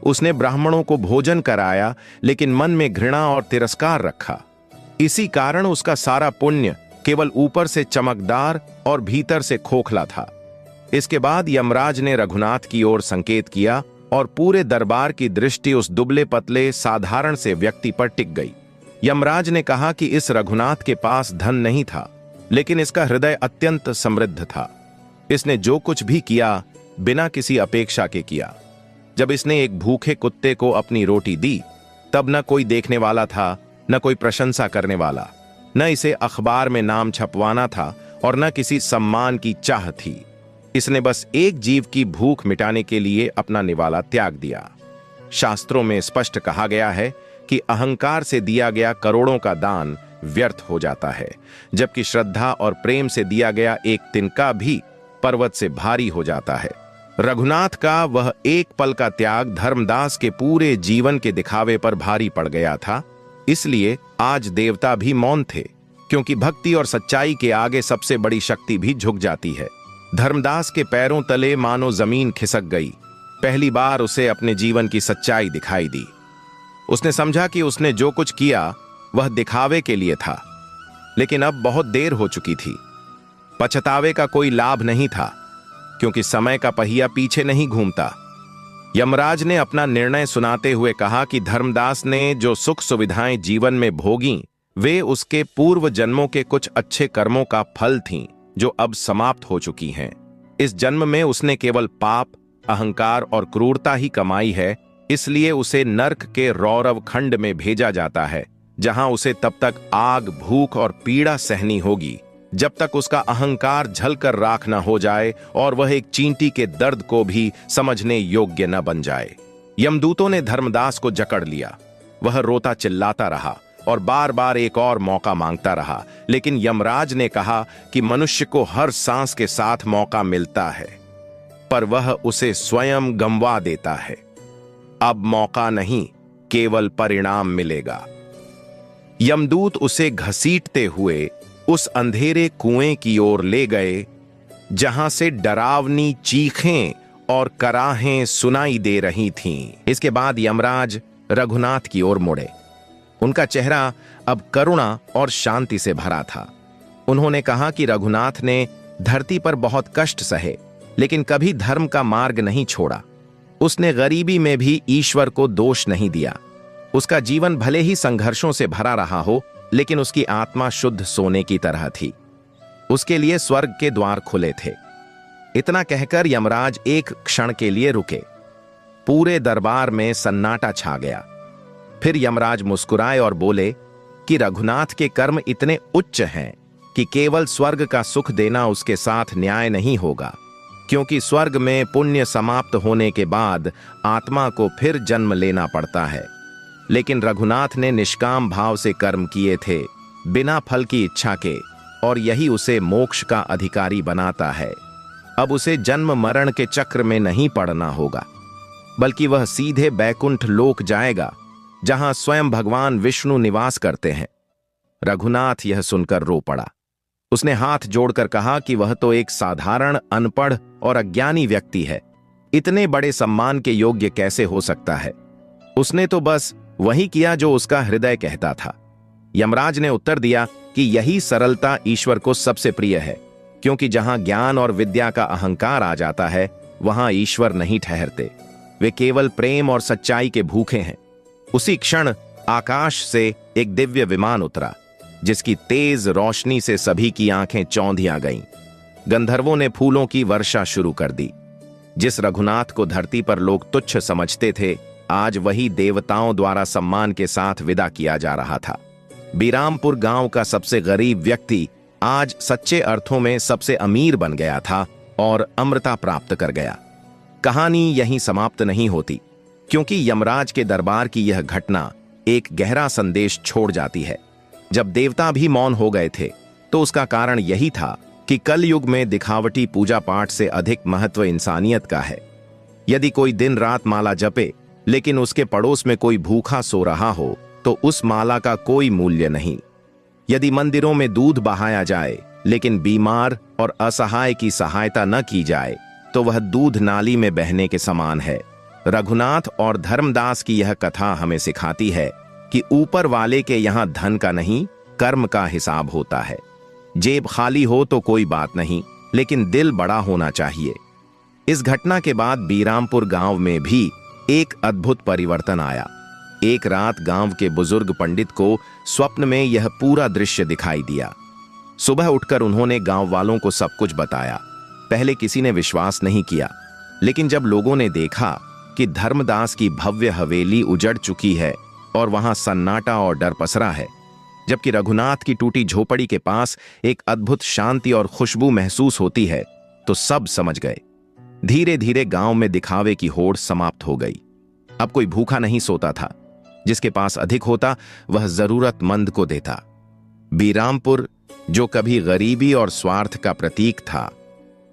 उसने ब्राह्मणों को भोजन कराया, लेकिन मन में घृणा और तिरस्कार रखा। इसी कारण उसका सारा पुण्य केवल ऊपर से चमकदार और भीतर से खोखला था। इसके बाद यमराज ने रघुनाथ की ओर संकेत किया और पूरे दरबार की दृष्टि उस दुबले पतले साधारण से व्यक्ति पर टिक गई। यमराज ने कहा कि इस रघुनाथ के पास धन नहीं था, लेकिन इसका हृदय अत्यंत समृद्ध था। इसने जो कुछ भी किया बिना किसी अपेक्षा के किया। जब इसने एक भूखे कुत्ते को अपनी रोटी दी, तब न कोई देखने वाला था, न कोई प्रशंसा करने वाला, न इसे अखबार में नाम छपवाना था और न किसी सम्मान की चाह थी। इसने बस एक जीव की भूख मिटाने के लिए अपना निवाला त्याग दिया। शास्त्रों में स्पष्ट कहा गया है कि अहंकार से दिया गया करोड़ों का दान व्यर्थ हो जाता है, जबकि श्रद्धा और प्रेम से दिया गया एक तिनका भी पर्वत से भारी हो जाता है। रघुनाथ का वह एक पल का त्याग धर्मदास के पूरे जीवन के दिखावे पर भारी पड़ गया था। इसलिए आज देवता भी मौन थे, क्योंकि भक्ति और सच्चाई के आगे सबसे बड़ी शक्ति भी झुक जाती है। धर्मदास के पैरों तले मानो जमीन खिसक गई। पहली बार उसे अपने जीवन की सच्चाई दिखाई दी। उसने समझा कि उसने जो कुछ किया वह दिखावे के लिए था, लेकिन अब बहुत देर हो चुकी थी। पछतावे का कोई लाभ नहीं था, क्योंकि समय का पहिया पीछे नहीं घूमता। यमराज ने अपना निर्णय सुनाते हुए कहा कि धर्मदास ने जो सुख सुविधाएं जीवन में भोगी, वे उसके पूर्व जन्मों के कुछ अच्छे कर्मों का फल थीं, जो अब समाप्त हो चुकी हैं। इस जन्म में उसने केवल पाप, अहंकार और क्रूरता ही कमाई है, इसलिए उसे नर्क के रौरव खंड में भेजा जाता है, जहां उसे तब तक आग, भूख और पीड़ा सहनी होगी, जब तक उसका अहंकार झलकर राख न हो जाए और वह एक चींटी के दर्द को भी समझने योग्य न बन जाए। यमदूतों ने धर्मदास को जकड़ लिया। वह रोता चिल्लाता रहा और बार बार एक और मौका मांगता रहा, लेकिन यमराज ने कहा कि मनुष्य को हर सांस के साथ मौका मिलता है, पर वह उसे स्वयं गंवा देता है। अब मौका नहीं, केवल परिणाम मिलेगा। यमदूत उसे घसीटते हुए उस अंधेरे कुएं की ओर ले गए, जहां से डरावनी चीखें और कराहें सुनाई दे रही थीं। इसके बाद यमराज रघुनाथ की ओर मुड़े। उनका चेहरा अब करुणा और शांति से भरा था। उन्होंने कहा कि रघुनाथ ने धरती पर बहुत कष्ट सहे, लेकिन कभी धर्म का मार्ग नहीं छोड़ा। उसने गरीबी में भी ईश्वर को दोष नहीं दिया। उसका जीवन भले ही संघर्षों से भरा रहा हो, लेकिन उसकी आत्मा शुद्ध सोने की तरह थी। उसके लिए स्वर्ग के द्वार खुले थे। इतना कहकर यमराज एक क्षण के लिए रुके। पूरे दरबार में सन्नाटा छा गया। फिर यमराज मुस्कुराए और बोले कि रघुनाथ के कर्म इतने उच्च हैं कि केवल स्वर्ग का सुख देना उसके साथ न्याय नहीं होगा, क्योंकि स्वर्ग में पुण्य समाप्त होने के बाद आत्मा को फिर जन्म लेना पड़ता है। लेकिन रघुनाथ ने निष्काम भाव से कर्म किए थे, बिना फल की इच्छा के, और यही उसे मोक्ष का अधिकारी बनाता है। अब उसे जन्म मरण के चक्र में नहीं पड़ना होगा, बल्कि वह सीधे बैकुंठ लोक जाएगा, जहां स्वयं भगवान विष्णु निवास करते हैं। रघुनाथ यह सुनकर रो पड़ा। उसने हाथ जोड़कर कहा कि वह तो एक साधारण अनपढ़ और अज्ञानी व्यक्ति है, इतने बड़े सम्मान के योग्य कैसे हो सकता है। उसने तो बस वही किया जो उसका हृदय कहता था। यमराज ने उत्तर दिया कि यही सरलता ईश्वर को सबसे प्रिय है, क्योंकि जहां ज्ञान और विद्या का अहंकार आ जाता है, वहां ईश्वर नहीं ठहरते। वे केवल प्रेम और सच्चाई के भूखे हैं। उसी क्षण आकाश से एक दिव्य विमान उतरा, जिसकी तेज रोशनी से सभी की आंखें चौंधियां गईं। गंधर्वों ने फूलों की वर्षा शुरू कर दी। जिस रघुनाथ को धरती पर लोग तुच्छ समझते थे, आज वही देवताओं द्वारा सम्मान के साथ विदा किया जा रहा था। बीरामपुर गांव का सबसे गरीब व्यक्ति आज सच्चे अर्थों में सबसे अमीर बन गया था और अमृता प्राप्त कर गया। कहानी यहीं समाप्त नहीं होती, क्योंकि यमराज के दरबार की यह घटना एक गहरा संदेश छोड़ जाती है। जब देवता भी मौन हो गए थे, तो उसका कारण यही था कि कलयुग में दिखावटी पूजा पाठ से अधिक महत्व इंसानियत का है। यदि कोई दिन रात माला जपे, लेकिन उसके पड़ोस में कोई भूखा सो रहा हो, तो उस माला का कोई मूल्य नहीं। यदि मंदिरों में दूध बहाया जाए, लेकिन बीमार और असहाय की सहायता न की जाए, तो वह दूध नाली में बहने के समान है। रघुनाथ और धर्मदास की यह कथा हमें सिखाती है कि ऊपर वाले के यहां धन का नहीं, कर्म का हिसाब होता है। जेब खाली हो तो कोई बात नहीं, लेकिन दिल बड़ा होना चाहिए। इस घटना के बाद बीरामपुर गांव में भी एक अद्भुत परिवर्तन आया। एक रात गांव के बुजुर्ग पंडित को स्वप्न में यह पूरा दृश्य दिखाई दिया। सुबह उठकर उन्होंने गांव वालों को सब कुछ बताया। पहले किसी ने विश्वास नहीं किया, लेकिन जब लोगों ने देखा कि धर्मदास की भव्य हवेली उजड़ चुकी है और वहां सन्नाटा और डर पसरा है, जबकि रघुनाथ की टूटी झोपड़ी के पास एक अद्भुत शांति और खुशबू महसूस होती है, तो सब समझ गए। धीरे धीरे गांव में दिखावे की होड़ समाप्त हो गई। अब कोई भूखा नहीं सोता था। जिसके पास अधिक होता, वह जरूरतमंद को देता। बीरामपुर, जो कभी गरीबी और स्वार्थ का प्रतीक था,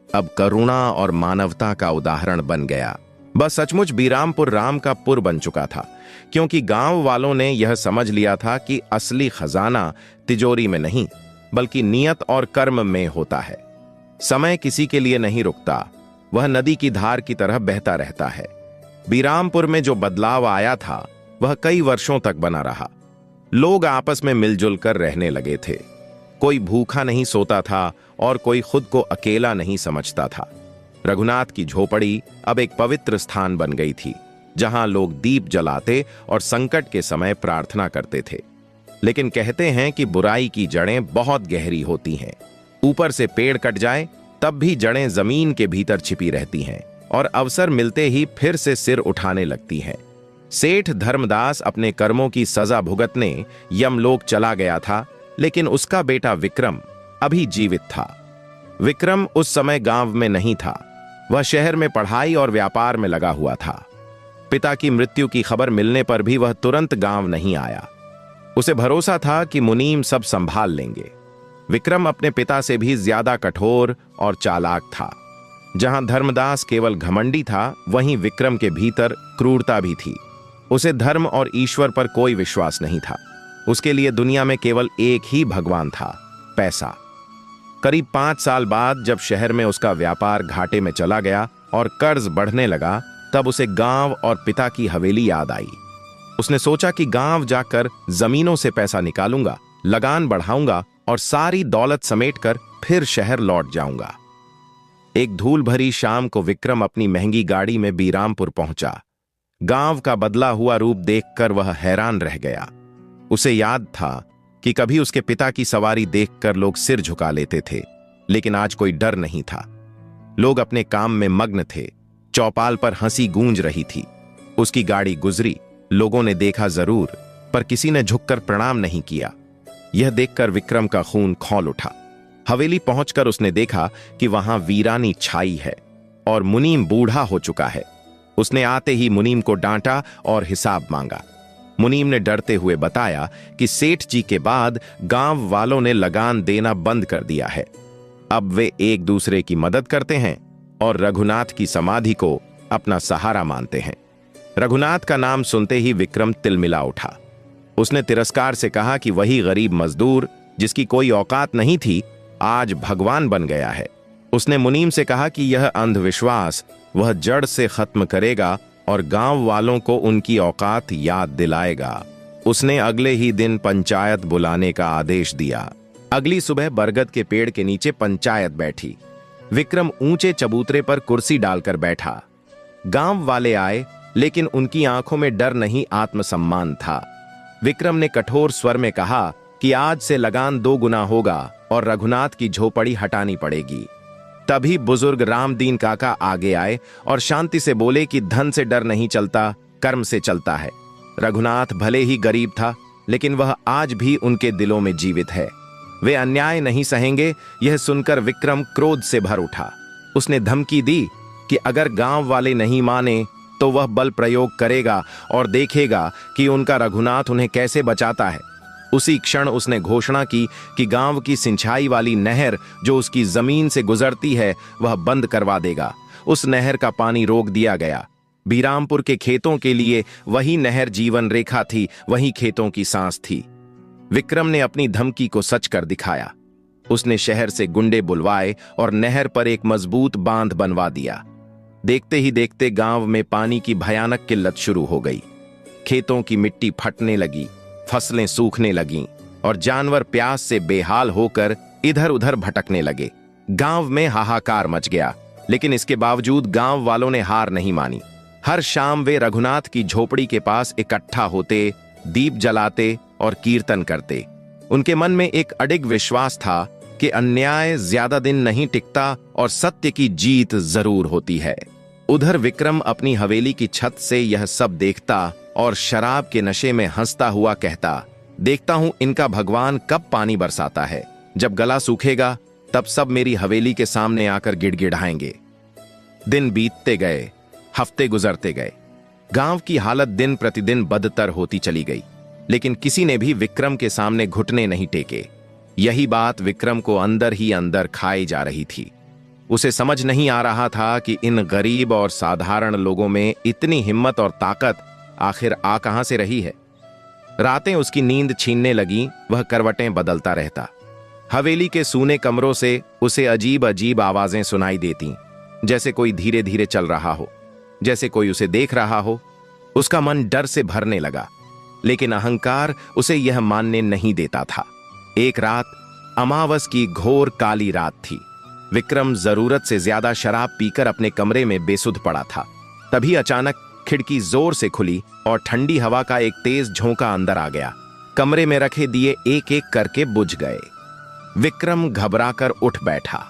अब करुणा और मानवता का उदाहरण बन गया। बस सचमुच बीरामपुर राम का पुर बन चुका था, क्योंकि गांव वालों ने यह समझ लिया था कि असली खजाना तिजोरी में नहीं, बल्कि नियत और कर्म में होता है। समय किसी के लिए नहीं रुकता, वह नदी की धार की तरह बहता रहता है। बीरामपुर में जो बदलाव आया था, वह कई वर्षों तक बना रहा। लोग आपस में मिलजुल कर रहने लगे थे। कोई भूखा नहीं सोता था और कोई खुद को अकेला नहीं समझता था। रघुनाथ की झोपड़ी अब एक पवित्र स्थान बन गई थी, जहां लोग दीप जलाते और संकट के समय प्रार्थना करते थे। लेकिन कहते हैं कि बुराई की जड़ें बहुत गहरी होती हैं। ऊपर से पेड़ कट जाए, तब भी जड़ें जमीन के भीतर छिपी रहती हैं और अवसर मिलते ही फिर से सिर उठाने लगती हैं। सेठ धर्मदास अपने कर्मों की सजा भुगतने यमलोक चला गया था, लेकिन उसका बेटा विक्रम अभी जीवित था। विक्रम उस समय गांव में नहीं था, वह शहर में पढ़ाई और व्यापार में लगा हुआ था। पिता की मृत्यु की खबर मिलने पर भी वह तुरंत गांव नहीं आया। उसे भरोसा था कि मुनीम सब संभाल लेंगे। विक्रम अपने पिता से भी ज्यादा कठोर और चालाक था। जहां धर्मदास केवल घमंडी था, वहीं विक्रम के भीतर क्रूरता भी थी। उसे धर्म और ईश्वर पर कोई विश्वास नहीं था। उसके लिए दुनिया में केवल एक ही भगवान था, पैसा। करीब 5 साल बाद जब शहर में उसका व्यापार घाटे में चला गया और कर्ज बढ़ने लगा, तब उसे गांव और पिता की हवेली याद आई। उसने सोचा कि गांव जाकर जमीनों से पैसा निकालूंगा, लगान बढ़ाऊंगा और सारी दौलत समेटकर फिर शहर लौट जाऊंगा। एक धूल भरी शाम को विक्रम अपनी महंगी गाड़ी में बीरामपुर पहुंचा। गांव का बदला हुआ रूप देखकर वह हैरान रह गया। उसे याद था कि कभी उसके पिता की सवारी देखकर लोग सिर झुका लेते थे, लेकिन आज कोई डर नहीं था। लोग अपने काम में मग्न थे। चौपाल पर हंसी गूंज रही थी। उसकी गाड़ी गुजरी, लोगों ने देखा जरूर, पर किसी ने झुककर प्रणाम नहीं किया। यह देखकर विक्रम का खून खौल उठा। हवेली पहुंचकर उसने देखा कि वहां वीरानी छाई है और मुनीम बूढ़ा हो चुका है। उसने आते ही मुनीम को डांटा और हिसाब मांगा। मुनीम ने डरते हुए बताया कि सेठ जी के बाद गांव वालों ने लगान देना बंद कर दिया है। अब वे एक दूसरे की मदद करते हैं और रघुनाथ की समाधि को अपना सहारा मानते हैं। रघुनाथ का नाम सुनते ही विक्रम तिलमिला उठा। उसने तिरस्कार से कहा कि वही गरीब मजदूर जिसकी कोई औकात नहीं थी, आज भगवान बन गया है। उसने मुनीम से कहा कि यह अंधविश्वास वह जड़ से खत्म करेगा और गांव वालों को उनकी औकात याद दिलाएगा। उसने अगले ही दिन पंचायत बुलाने का आदेश दिया। अगली सुबह बरगद के पेड़ के नीचे पंचायत बैठी। विक्रम ऊंचे चबूतरे पर कुर्सी डालकर बैठा। गांव वाले आए, लेकिन उनकी आंखों में डर नहीं, आत्मसम्मान था। विक्रम ने कठोर स्वर में कहा कि आज से लगान 2 गुना होगा और रघुनाथ की झोपड़ी हटानी पड़ेगी। तभी बुजुर्ग रामदीन काका आगे आए और शांति से बोले कि धन से डर नहीं चलता, कर्म से चलता है। रघुनाथ भले ही गरीब था, लेकिन वह आज भी उनके दिलों में जीवित है। वे अन्याय नहीं सहेंगे। यह सुनकर विक्रम क्रोध से भर उठा। उसने धमकी दी कि अगर गांव वाले नहीं माने तो वह बल प्रयोग करेगा और देखेगा कि उनका रघुनाथ उन्हें कैसे बचाता है। उसी क्षण उसने घोषणा की कि गांव की सिंचाई वाली नहर जो उसकी जमीन से गुजरती है वह बंद करवा देगा। उस नहर का पानी रोक दिया गया। बीरामपुर के खेतों के लिए वही नहर जीवन रेखा थी, वही खेतों की सांस थी। विक्रम ने अपनी धमकी को सच कर दिखाया। उसने शहर से गुंडे बुलवाए और नहर पर एक मजबूत बांध बनवा दिया। देखते ही देखते गांव में पानी की भयानक किल्लत शुरू हो गई। खेतों की मिट्टी फटने लगी, फसलें सूखने लगीं और जानवर प्यास से बेहाल होकर इधर उधर भटकने लगे। गांव में हाहाकार मच गया, लेकिन इसके बावजूद गांव वालों ने हार नहीं मानी। हर शाम वे रघुनाथ की झोपड़ी के पास इकट्ठा होते, दीप जलाते और कीर्तन करते। उनके मन में एक अडिग विश्वास था कि अन्याय ज्यादा दिन नहीं टिकता और सत्य की जीत जरूर होती है। उधर विक्रम अपनी हवेली की छत से यह सब देखता और शराब के नशे में हंसता हुआ कहता, देखता हूं इनका भगवान कब पानी बरसाता है। जब गला सूखेगा तब सब मेरी हवेली के सामने आकर गिड़गिड़ाएंगे। दिन बीतते गए, हफ्ते गुजरते गए। गांव की हालत दिन प्रतिदिन बदतर होती चली गई, लेकिन किसी ने भी विक्रम के सामने घुटने नहीं टेके। यही बात विक्रम को अंदर ही अंदर खाई जा रही थी। उसे समझ नहीं आ रहा था कि इन गरीब और साधारण लोगों में इतनी हिम्मत और ताकत आखिर आ कहां से रही है। रातें उसकी नींद छीनने लगी, वह करवटें बदलता रहता। हवेली के सूने कमरों से उसे अजीब अजीब आवाजें सुनाई देती, जैसे कोई धीरे धीरे चल रहा हो, जैसे कोई उसे देख रहा हो। उसका मन डर से भरने लगा, लेकिन अहंकार उसे यह मानने नहीं देता था। एक रात अमावस की घोर काली रात थी। विक्रम जरूरत से ज्यादा शराब पीकर अपने कमरे में बेसुध पड़ा था। तभी अचानक खिड़की जोर से खुली और ठंडी हवा का एक तेज झोंका अंदर आ गया। कमरे में रखे दिए एक एक करके बुझ गए। विक्रम घबराकर उठ बैठा।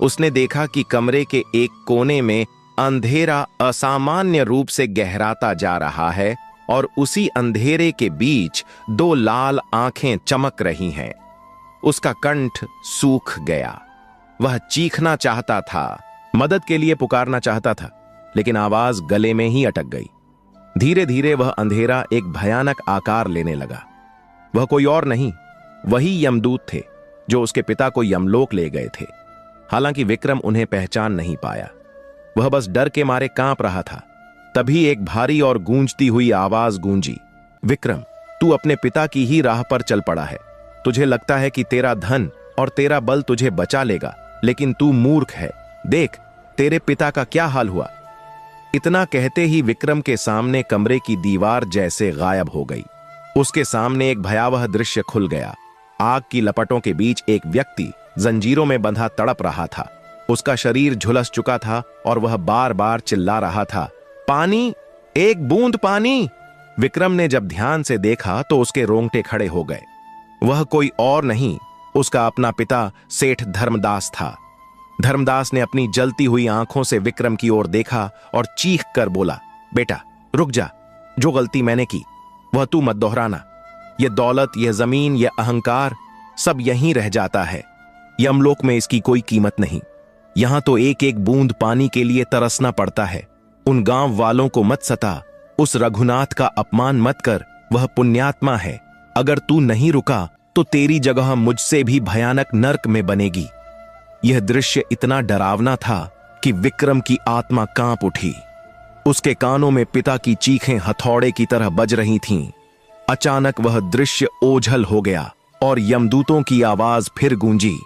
उसने देखा कि कमरे के एक कोने में अंधेरा असामान्य रूप से गहराता जा रहा है और उसी अंधेरे के बीच 2 लाल आंखें चमक रही हैं। उसका कंठ सूख गया। वह चीखना चाहता था, मदद के लिए पुकारना चाहता था, लेकिन आवाज गले में ही अटक गई। धीरे धीरे वह अंधेरा एक भयानक आकार लेने लगा। वह कोई और नहीं, वही यमदूत थे जो उसके पिता को यमलोक ले गए थे। हालांकि विक्रम उन्हें पहचान नहीं पाया। वह बस डर के मारे कांप रहा था। तभी एक भारी और गूंजती हुई आवाज गूंजी, विक्रम, तू अपने पिता की ही राह पर चल पड़ा है। तुझे लगता है कि तेरा धन और तेरा बल तुझे बचा लेगा, लेकिन तू मूर्ख है। देख तेरे पिता का क्या हाल हुआ। इतना कहते ही विक्रम के सामने कमरे की दीवार जैसे गायब हो गई। उसके सामने एक भयावह दृश्य खुल गया। आग की लपटों के बीच एक व्यक्ति जंजीरों में बंधा तड़प रहा था। उसका शरीर झुलस चुका था और वह बार बार चिल्ला रहा था, पानी, एक बूंद पानी। विक्रम ने जब ध्यान से देखा तो उसके रोंगटे खड़े हो गए। वह कोई और नहीं, उसका अपना पिता सेठ धर्मदास था। धर्मदास ने अपनी जलती हुई आंखों से विक्रम की ओर देखा और चीख कर बोला, बेटा रुक जा, जो गलती मैंने की वह तू मत दोहराना। यह दौलत, यह जमीन, यह अहंकार सब यहीं रह जाता है। यमलोक में इसकी कोई कीमत नहीं। यहां तो एक एक बूंद पानी के लिए तरसना पड़ता है। उन गांव वालों को मत सता, उस रघुनाथ का अपमान मत कर, वह पुण्यात्मा है। अगर तू नहीं रुका तो तेरी जगह मुझसे भी भयानक नर्क में बनेगी। यह दृश्य इतना डरावना था कि विक्रम की आत्मा कांप उठी। उसके कानों में पिता की चीखें हथौड़े की तरह बज रही थीं। अचानक वह दृश्य ओझल हो गया और यमदूतों की आवाज फिर गूंजी,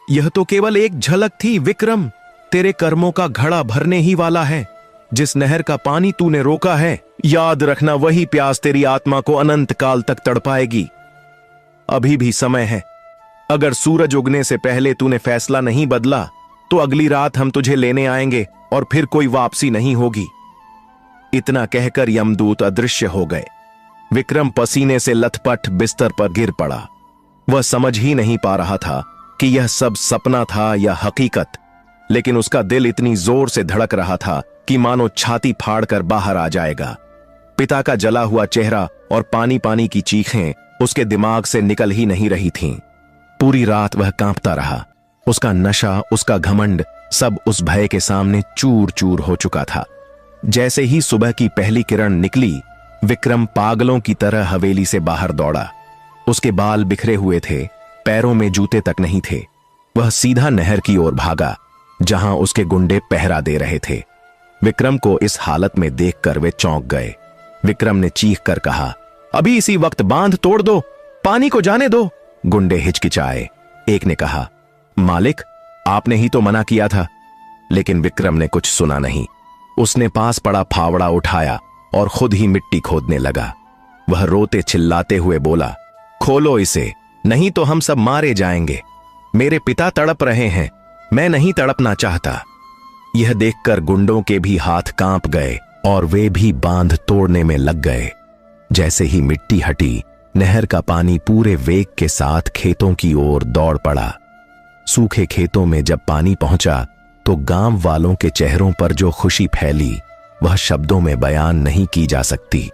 यह तो केवल एक झलक थी विक्रम, तेरे कर्मों का घड़ा भरने ही वाला है। जिस नहर का पानी तूने रोका है, याद रखना वही प्यास तेरी आत्मा को अनंत काल तक तड़पाएगी। अभी भी समय है। अगर सूरज उगने से पहले तूने फैसला नहीं बदला तो अगली रात हम तुझे लेने आएंगे और फिर कोई वापसी नहीं होगी। इतना कहकर यमदूत अदृश्य हो गए। विक्रम पसीने से लथपथ बिस्तर पर गिर पड़ा। वह समझ ही नहीं पा रहा था कि यह सब सपना था या हकीकत, लेकिन उसका दिल इतनी जोर से धड़क रहा था कि मानो छाती फाड़कर बाहर आ जाएगा। पिता का जला हुआ चेहरा और पानी पानी की चीखें उसके दिमाग से निकल ही नहीं रही थीं। पूरी रात वह कांपता रहा। उसका नशा, उसका घमंड सब उस भय के सामने चूर चूर हो चुका था। जैसे ही सुबह की पहली किरण निकली, विक्रम पागलों की तरह हवेली से बाहर दौड़ा। उसके बाल बिखरे हुए थे, पैरों में जूते तक नहीं थे। वह सीधा नहर की ओर भागा, जहां उसके गुंडे पहरा दे रहे थे। विक्रम को इस हालत में देखकर वे चौंक गए। विक्रम ने चीख कर कहा, अभी इसी वक्त बांध तोड़ दो, पानी को जाने दो। गुंडे हिचकिचाए। एक ने कहा, मालिक आपने ही तो मना किया था। लेकिन विक्रम ने कुछ सुना नहीं। उसने पास पड़ा फावड़ा उठाया और खुद ही मिट्टी खोदने लगा। वह रोते चिल्लाते हुए बोला, खोलो इसे, नहीं तो हम सब मारे जाएंगे। मेरे पिता तड़प रहे हैं, मैं नहीं तड़पना चाहता। यह देखकर गुंडों के भी हाथ कांप गए और वे भी बांध तोड़ने में लग गए। जैसे ही मिट्टी हटी, नहर का पानी पूरे वेग के साथ खेतों की ओर दौड़ पड़ा। सूखे खेतों में जब पानी पहुंचा तो गांव वालों के चेहरों पर जो खुशी फैली वह शब्दों में बयान नहीं की जा सकती।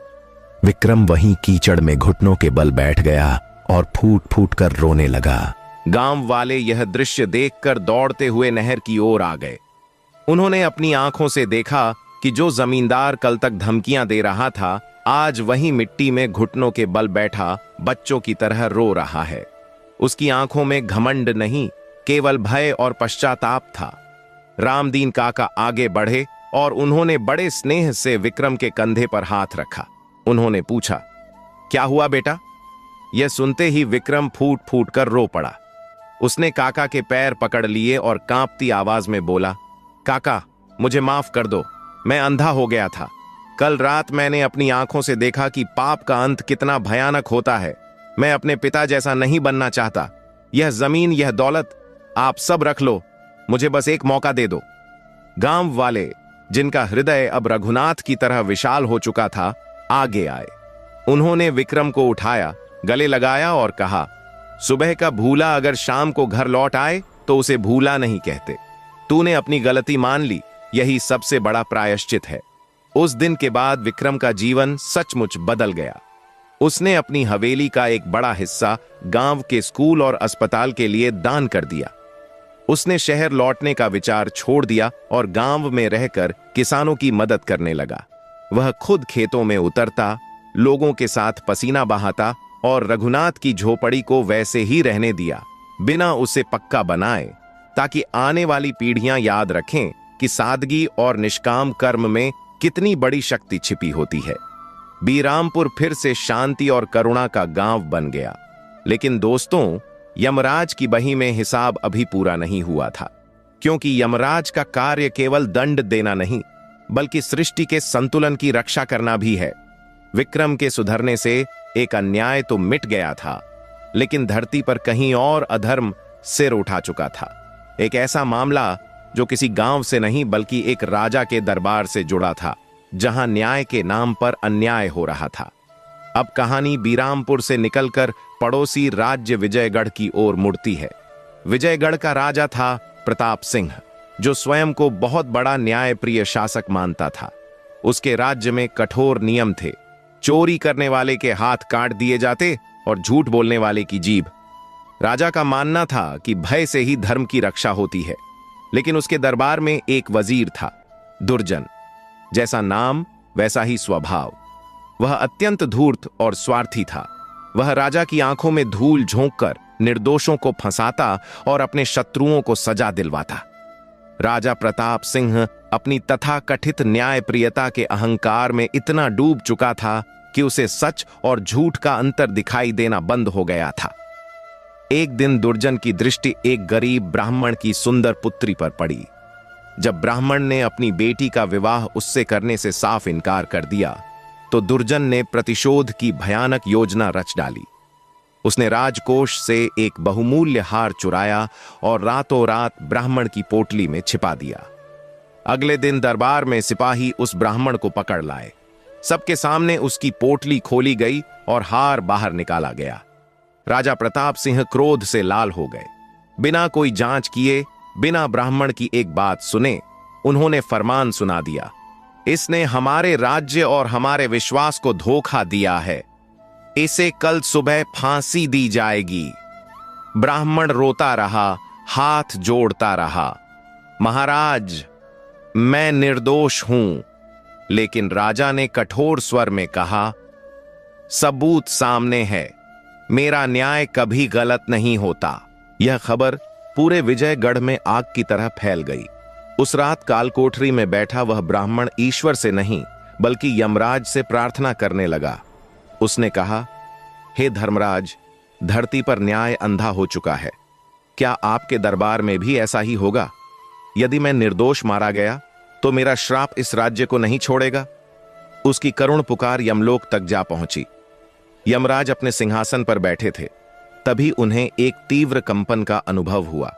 विक्रम वहीं कीचड़ में घुटनों के बल बैठ गया और फूट फूट कर रोने लगा। गांव वाले यह दृश्य देखकर दौड़ते हुए नहर की ओर आ गए। उन्होंने अपनी आंखों से देखा कि जो जमींदार कल तक धमकियां दे रहा था, आज वही मिट्टी में घुटनों के बल बैठा बच्चों की तरह रो रहा है। उसकी आंखों में घमंड नहीं, केवल भय और पश्चाताप था। रामदीन काका आगे बढ़े और उन्होंने बड़े स्नेह से विक्रम के कंधे पर हाथ रखा। उन्होंने पूछा, क्या हुआ बेटा? यह सुनते ही विक्रम फूट फूट कर रो पड़ा। उसने काका के पैर पकड़ लिए और कांपती आवाज में बोला, काका मुझे माफ कर दो, मैं अंधा हो गया था। कल रात मैंने अपनी आंखों से देखा कि पाप का अंत कितना भयानक होता है। मैं अपने पिता जैसा नहीं बनना चाहता। यह जमीन, यह दौलत आप सब रख लो, मुझे बस एक मौका दे दो। गांव वाले, जिनका हृदय अब रघुनाथ की तरह विशाल हो चुका था, आगे आए। उन्होंने विक्रम को उठाया, गले लगाया और कहा, सुबह का भूला अगर शाम को घर लौट आए तो उसे भूला नहीं कहते। तूने अपनी गलती मान ली, यही सबसे बड़ा प्रायश्चित है। उस दिन के बाद विक्रम का जीवन सचमुच बदल गया। उसने अपनी हवेली का एक बड़ा हिस्सा गांव के स्कूल और अस्पताल के लिए दान कर दिया। उसने शहर लौटने का विचार छोड़ दिया और गांव में रहकर किसानों की मदद करने लगा। वह खुद खेतों में उतरता, लोगों के साथ पसीना बहाता और रघुनाथ की झोपड़ी को वैसे ही रहने दिया, बिना उसे पक्का बनाए, ताकि आने वाली पीढ़ियां याद रखें कि सादगी और निष्काम कर्म में कितनी बड़ी शक्ति छिपी होती है। बीरामपुर फिर से शांति और करुणा का गांव बन गया। लेकिन दोस्तों, यमराज की बही में हिसाब अभी पूरा नहीं हुआ था, क्योंकि यमराज का कार्य केवल दंड देना नहीं, बल्कि सृष्टि के संतुलन की रक्षा करना भी है। विक्रम के सुधरने से एक अन्याय तो मिट गया था, लेकिन धरती पर कहीं और अधर्म सिर उठा चुका था। एक ऐसा मामला जो किसी गांव से नहीं बल्कि एक राजा के दरबार से जुड़ा था। जहां न्याय के नाम पर अन्याय हो रहा था। अब कहानी बीरामपुर से निकलकर पड़ोसी राज्य विजयगढ़ की ओर मुड़ती है। विजयगढ़ का राजा था प्रताप सिंह, जो स्वयं को बहुत बड़ा न्यायप्रिय शासक मानता था। उसके राज्य में कठोर नियम थे। चोरी करने वाले के हाथ काट दिए जाते और झूठ बोलने वाले की जीभ। राजा का मानना था कि भय से ही धर्म की रक्षा होती है। लेकिन उसके दरबार में एक वजीर था, दुर्जन। जैसा नाम वैसा ही स्वभाव। वह अत्यंत धूर्त और स्वार्थी था। वह राजा की आंखों में धूल झोंककर निर्दोषों को फंसाता और अपने शत्रुओं को सजा दिलवाता। राजा प्रताप सिंह अपनी तथाकथित न्यायप्रियता के अहंकार में इतना डूब चुका था कि उसे सच और झूठ का अंतर दिखाई देना बंद हो गया था। एक दिन दुर्जन की दृष्टि एक गरीब ब्राह्मण की सुंदर पुत्री पर पड़ी। जब ब्राह्मण ने अपनी बेटी का विवाह उससे करने से साफ इनकार कर दिया, तो दुर्जन ने प्रतिशोध की भयानक योजना रच डाली। उसने राजकोष से एक बहुमूल्य हार चुराया और रातों रात ब्राह्मण की पोटली में छिपा दिया। अगले दिन दरबार में सिपाही उस ब्राह्मण को पकड़ लाए। सबके सामने उसकी पोटली खोली गई और हार बाहर निकाला गया। राजा प्रताप सिंह क्रोध से लाल हो गए। बिना कोई जांच किए, बिना ब्राह्मण की एक बात सुने, उन्होंने फरमान सुना दिया, इसने हमारे राज्य और हमारे विश्वास को धोखा दिया है। इसे कल सुबह फांसी दी जाएगी। ब्राह्मण रोता रहा, हाथ जोड़ता रहा, महाराज मैं निर्दोष हूं। लेकिन राजा ने कठोर स्वर में कहा, सबूत सामने है, मेरा न्याय कभी गलत नहीं होता। यह खबर पूरे विजयगढ़ में आग की तरह फैल गई। उस रात कालकोठरी में बैठा वह ब्राह्मण ईश्वर से नहीं बल्कि यमराज से प्रार्थना करने लगा। उसने कहा, हे धर्मराज, धरती पर न्याय अंधा हो चुका है। क्या आपके दरबार में भी ऐसा ही होगा? यदि मैं निर्दोष मारा गया तो मेरा श्राप इस राज्य को नहीं छोड़ेगा। उसकी करुण पुकार यमलोक तक जा पहुंची। यमराज अपने सिंहासन पर बैठे थे। तभी उन्हें एक तीव्र कंपन का अनुभव हुआ।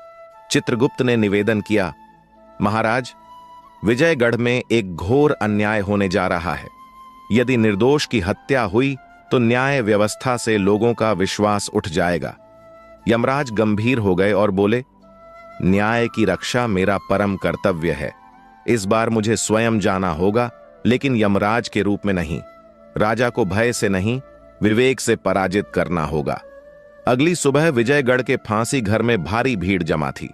चित्रगुप्त ने निवेदन किया, महाराज, विजयगढ़ में एक घोर अन्याय होने जा रहा है। यदि निर्दोष की हत्या हुई तो न्याय व्यवस्था से लोगों का विश्वास उठ जाएगा। यमराज गंभीर हो गए और बोले, न्याय की रक्षा मेरा परम कर्तव्य है। इस बार मुझे स्वयं जाना होगा, लेकिन यमराज के रूप में नहीं। राजा को भय से नहीं, विवेक से पराजित करना होगा। अगली सुबह विजयगढ़ के फांसी घर में भारी भीड़ जमा थी।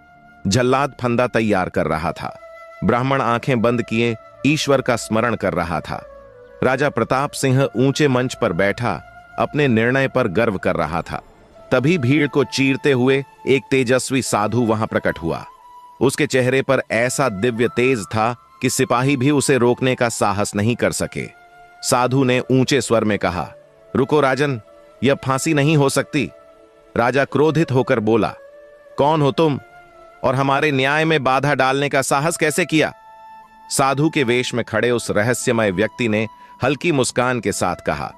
जल्लाद फंदा तैयार कर रहा था। ब्राह्मण आंखें बंद किए ईश्वर का स्मरण कर रहा था। राजा प्रताप सिंह ऊंचे मंच पर बैठा अपने निर्णय पर गर्व कर रहा था। तभी भीड़ को चीरते हुए एक तेजस्वी साधु वहां प्रकट हुआ। उसके चेहरे पर ऐसा दिव्य तेज था कि सिपाही भी उसे रोकने का साहस नहीं कर सके। साधु ने ऊंचे स्वर में कहा, रुको राजन, यह फांसी नहीं हो सकती। राजा क्रोधित होकर बोला, कौन हो तुम और हमारे न्याय में बाधा डालने का साहस कैसे किया? साधु के वेश में खड़े उस रहस्यमय व्यक्ति ने हल्की मुस्कान के साथ कहा,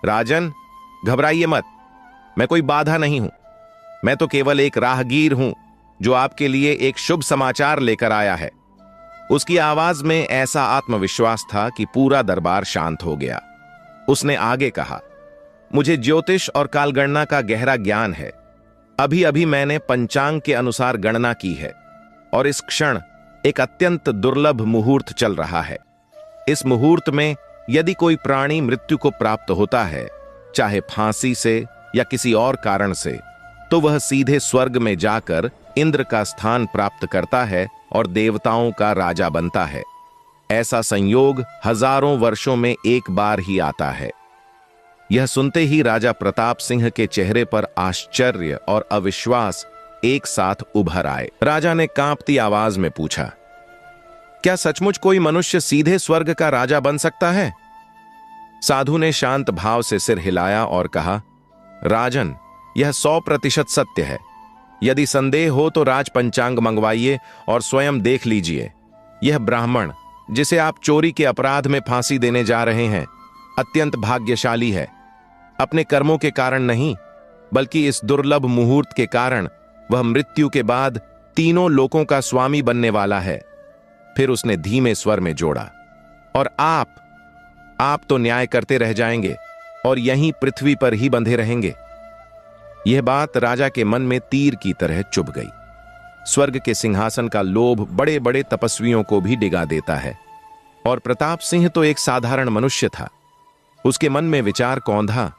राजन, घबराइए मत, मैं कोई बाधा नहीं हूं। मैं तो केवल एक राहगीर हूं जो आपके लिए एक शुभ समाचार लेकर आया है। उसकी आवाज में ऐसा आत्मविश्वास था कि पूरा दरबार शांत हो गया। उसने आगे कहा, मुझे ज्योतिष और कालगणना का गहरा ज्ञान है। अभी अभी मैंने पंचांग के अनुसार गणना की है और इस क्षण एक अत्यंत दुर्लभ मुहूर्त चल रहा है। इस मुहूर्त में यदि कोई प्राणी मृत्यु को प्राप्त होता है, चाहे फांसी से या किसी और कारण से, तो वह सीधे स्वर्ग में जाकर इंद्र का स्थान प्राप्त करता है और देवताओं का राजा बनता है। ऐसा संयोग हजारों वर्षों में एक बार ही आता है। यह सुनते ही राजा प्रताप सिंह के चेहरे पर आश्चर्य और अविश्वास एक साथ उभर आए। राजा ने कांपती आवाज में पूछा, क्या सचमुच कोई मनुष्य सीधे स्वर्ग का राजा बन सकता है? साधु ने शांत भाव से सिर हिलाया और कहा, राजन, यह 100% सत्य है। यदि संदेह हो तो राज पंचांग मंगवाइए और स्वयं देख लीजिए। यह ब्राह्मण जिसे आप चोरी के अपराध में फांसी देने जा रहे हैं अत्यंत भाग्यशाली है। अपने कर्मों के कारण नहीं, बल्कि इस दुर्लभ मुहूर्त के कारण वह मृत्यु के बाद तीनों लोकों का स्वामी बनने वाला है। फिर उसने धीमे स्वर में जोड़ा, और आप आप तो न्याय करते रह जाएंगे और यहीं पृथ्वी पर ही बंधे रहेंगे। यह बात राजा के मन में तीर की तरह चुभ गई। स्वर्ग के सिंहासन का लोभ बड़े बड़े तपस्वियों को भी डिगा देता है, और प्रताप सिंह तो एक साधारण मनुष्य था। उसके मन में विचार कौंधा,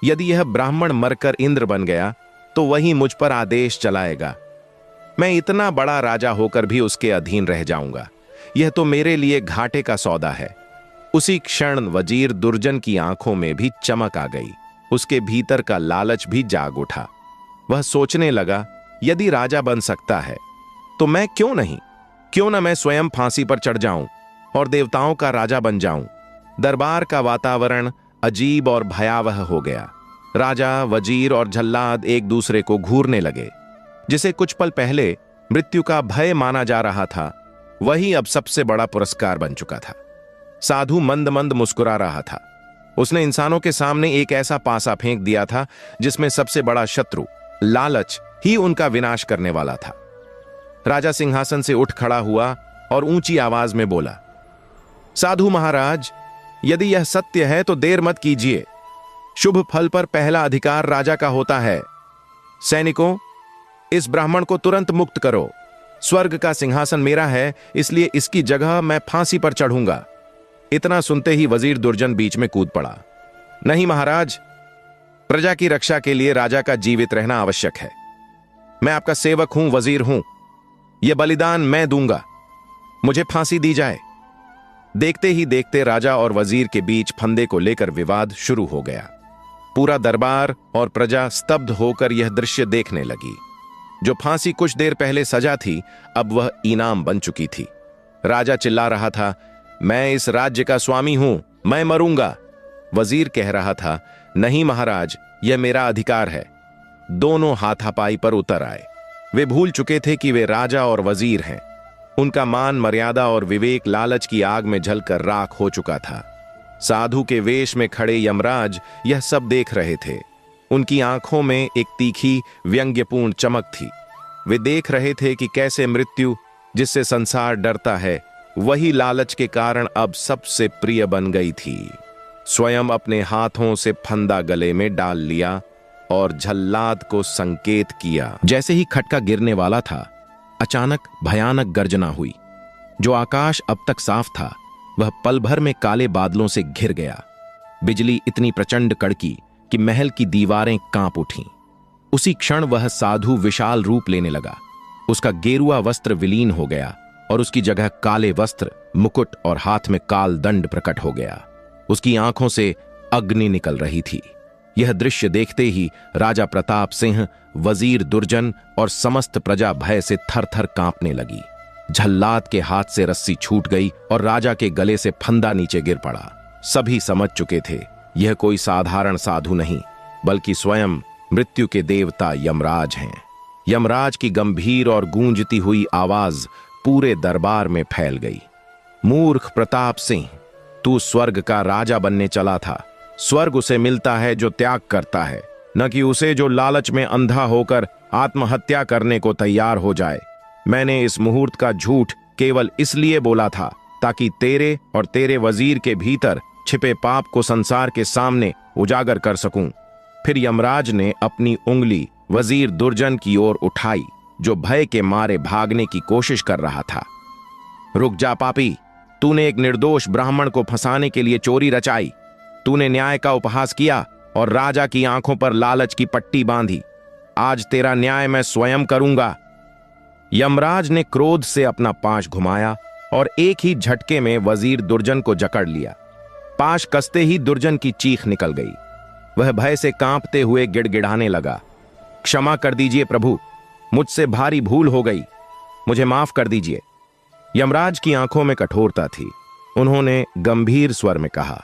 यदि यह ब्राह्मण मरकर इंद्र बन गया तो वही मुझ पर आदेश चलाएगा। मैं इतना बड़ा राजा होकर भी उसके अधीन रह जाऊंगा। यह तो मेरे लिए घाटे का सौदा है। उसी क्षण वजीर दुर्जन की आंखों में भी चमक आ गई। उसके भीतर का लालच भी जाग उठा। वह सोचने लगा, यदि राजा बन सकता है तो मैं क्यों नहीं? क्यों न मैं स्वयं फांसी पर चढ़ जाऊं और देवताओं का राजा बन जाऊं। दरबार का वातावरण अजीब और भयावह हो गया। राजा, वजीर और झल्लाद एक दूसरे को घूरने लगे। जिसे कुछ पल पहले मृत्यु का भय माना जा रहा था, वही अब सबसे बड़ा पुरस्कार बन चुका था। साधु मंद मंद मुस्कुरा रहा था। उसने इंसानों के सामने एक ऐसा पासा फेंक दिया था जिसमें सबसे बड़ा शत्रु लालच ही उनका विनाश करने वाला था। राजा सिंहासन से उठ खड़ा हुआ और ऊंची आवाज में बोला, साधु महाराज, यदि यह सत्य है तो देर मत कीजिए। शुभ फल पर पहला अधिकार राजा का होता है। सैनिकों, इस ब्राह्मण को तुरंत मुक्त करो। स्वर्ग का सिंहासन मेरा है, इसलिए इसकी जगह मैं फांसी पर चढ़ूंगा। इतना सुनते ही वजीर दुर्जन बीच में कूद पड़ा। नहीं महाराज, प्रजा की रक्षा के लिए राजा का जीवित रहना आवश्यक है। मैं आपका सेवक हूं, वजीर हूं। यह बलिदान मैं दूंगा। मुझे फांसी दी जाए। देखते ही देखते राजा और वजीर के बीच फंदे को लेकर विवाद शुरू हो गया। पूरा दरबार और प्रजा स्तब्ध होकर यह दृश्य देखने लगी। जो फांसी कुछ देर पहले सजा थी, अब वह इनाम बन चुकी थी। राजा चिल्ला रहा था, मैं इस राज्य का स्वामी हूं, मैं मरूंगा। वजीर कह रहा था, नहीं महाराज, यह मेरा अधिकार है। दोनों हाथापाई पर उतर आए। वे भूल चुके थे कि वे राजा और वजीर हैं। उनका मान, मर्यादा और विवेक लालच की आग में जलकर राख हो चुका था। साधु के वेश में खड़े यमराज यह सब देख रहे थे। उनकी आंखों में एक तीखी व्यंग्यपूर्ण चमक थी। वे देख रहे थे कि कैसे मृत्यु, जिससे संसार डरता है, वही लालच के कारण अब सबसे प्रिय बन गई थी। स्वयं अपने हाथों से फंदा गले में डाल लिया और झल्लाद को संकेत किया। जैसे ही खटका गिरने वाला था, अचानक भयानक गर्जना हुई। जो आकाश अब तक साफ था, वह पल भर में काले बादलों से घिर गया। बिजली इतनी प्रचंड कड़की कि महल की दीवारें कांप उठीं। उसी क्षण वह साधु विशाल रूप लेने लगा। उसका गेरुआ वस्त्र विलीन हो गया और उसकी जगह काले वस्त्र, मुकुट और हाथ में काल दंड प्रकट हो गया। उसकी आंखों से अग्नि निकल रही थी। यह दृश्य देखते ही राजा प्रताप सिंह, वजीर दुर्जन और समस्त प्रजा भय से थर थर कांपने लगी। झल्लाद के हाथ से रस्सी छूट गई और राजा के गले से फंदा नीचे गिर पड़ा। सभी समझ चुके थे, यह कोई साधारण साधु नहीं, बल्कि स्वयं मृत्यु के देवता यमराज हैं। यमराज की गंभीर और गूंजती हुई आवाज पूरे दरबार में फैल गई। मूर्ख प्रताप सिंह, तू स्वर्ग का राजा बनने चला था। स्वर्ग उसे मिलता है जो त्याग करता है, न कि उसे जो लालच में अंधा होकर आत्महत्या करने को तैयार हो जाए। मैंने इस मुहूर्त का झूठ केवल इसलिए बोला था ताकि तेरे और तेरे वजीर के भीतर छिपे पाप को संसार के सामने उजागर कर सकूं। फिर यमराज ने अपनी उंगली वजीर दुर्जन की ओर उठाई, जो भय के मारे भागने की कोशिश कर रहा था। रुक जा पापी, तूने एक निर्दोष ब्राह्मण को फंसाने के लिए चोरी रचाई। तूने न्याय का उपहास किया और राजा की आंखों पर लालच की पट्टी बांधी। आज तेरा न्याय मैं स्वयं करूंगा। यमराज ने क्रोध से अपना पाश घुमाया और एक ही झटके में वजीर दुर्जन को जकड़ लिया। पाश कसते ही दुर्जन की चीख निकल गई। वह भय से कांपते हुए गिड़गिड़ाने लगा, क्षमा कर दीजिए प्रभु, मुझसे भारी भूल हो गई, मुझे माफ कर दीजिए। यमराज की आंखों में कठोरता थी। उन्होंने गंभीर स्वर में कहा,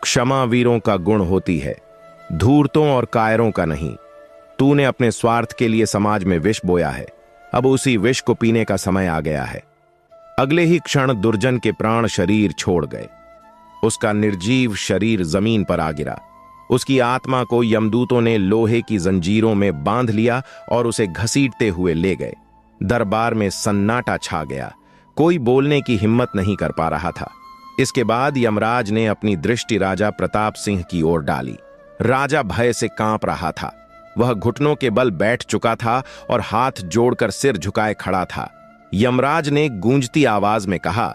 क्षमा वीरों का गुण होती है, धूर्तों और कायरों का नहीं। तूने अपने स्वार्थ के लिए समाज में विष बोया है, अब उसी विष को पीने का समय आ गया है। अगले ही क्षण दुर्जन के प्राण शरीर छोड़ गए। उसका निर्जीव शरीर जमीन पर आ गिरा। उसकी आत्मा को यमदूतों ने लोहे की जंजीरों में बांध लिया और उसे घसीटते हुए ले गए। दरबार में सन्नाटा छा गया। कोई बोलने की हिम्मत नहीं कर पा रहा था। इसके बाद यमराज ने अपनी दृष्टि राजा प्रताप सिंह की ओर डाली। राजा भय से कांप रहा था। वह घुटनों के बल बैठ चुका था और हाथ जोड़कर सिर झुकाए खड़ा था। यमराज ने गूंजती आवाज में कहा,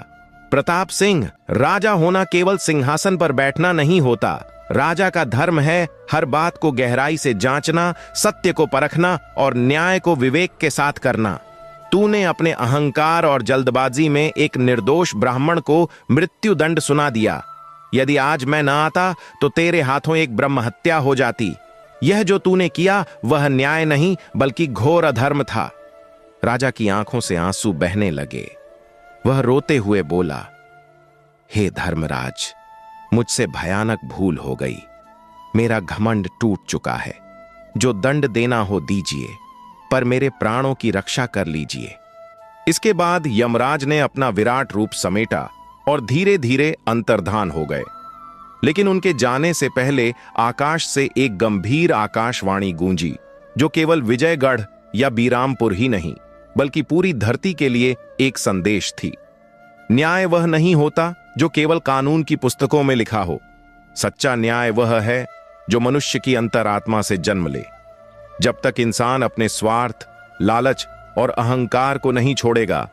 प्रताप सिंह, राजा होना केवल सिंहासन पर बैठना नहीं होता। राजा का धर्म है हर बात को गहराई से जांचना, सत्य को परखना और न्याय को विवेक के साथ करना। तूने अपने अहंकार और जल्दबाजी में एक निर्दोष ब्राह्मण को मृत्यु दंड सुना दिया। यदि आज मैं न आता तो तेरे हाथों एक ब्रह्म हत्या हो जाती। यह जो तूने किया वह न्याय नहीं बल्कि घोर अधर्म था। राजा की आंखों से आंसू बहने लगे। वह रोते हुए बोला, हे धर्मराज, मुझसे भयानक भूल हो गई। मेरा घमंड टूट चुका है। जो दंड देना हो दीजिए, पर मेरे प्राणों की रक्षा कर लीजिए। इसके बाद यमराज ने अपना विराट रूप समेटा और धीरे धीरे अंतर्धान हो गए। लेकिन उनके जाने से पहले आकाश से एक गंभीर आकाशवाणी गूंजी, जो केवल विजयगढ़ या बीरामपुर ही नहीं बल्कि पूरी धरती के लिए एक संदेश थी। न्याय वह नहीं होता जो केवल कानून की पुस्तकों में लिखा हो। सच्चा न्याय वह है जो मनुष्य की अंतरात्मा से जन्म ले। जब तक इंसान अपने स्वार्थ, लालच और अहंकार को नहीं छोड़ेगा,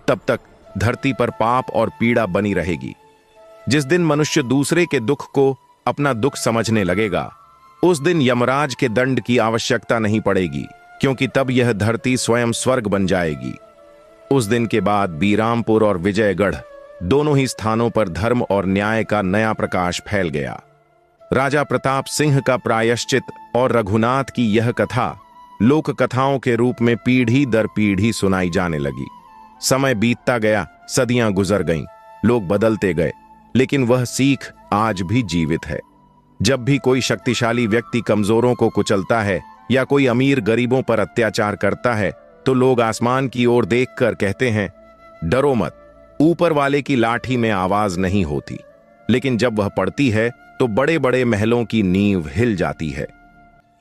तब तक धरती पर पाप और पीड़ा बनी रहेगी। जिस दिन मनुष्य दूसरे के दुख को अपना दुख समझने लगेगा, उस दिन यमराज के दंड की आवश्यकता नहीं पड़ेगी, क्योंकि तब यह धरती स्वयं स्वर्ग बन जाएगी। उस दिन के बाद बीरामपुर और विजयगढ़ दोनों ही स्थानों पर धर्म और न्याय का नया प्रकाश फैल गया। राजा प्रताप सिंह का प्रायश्चित और रघुनाथ की यह कथा लोक कथाओं के रूप में पीढ़ी दर पीढ़ी सुनाई जाने लगी। समय बीतता गया, सदियां गुजर गईं, लोग बदलते गए, लेकिन वह सीख आज भी जीवित है। जब भी कोई शक्तिशाली व्यक्ति कमजोरों को कुचलता है या कोई अमीर गरीबों पर अत्याचार करता है, तो लोग आसमान की ओर देखकर कहते हैं, डरो मत, ऊपर वाले की लाठी में आवाज नहीं होती। लेकिन जब वह पड़ती है तो बड़े बड़े महलों की नींव हिल जाती है।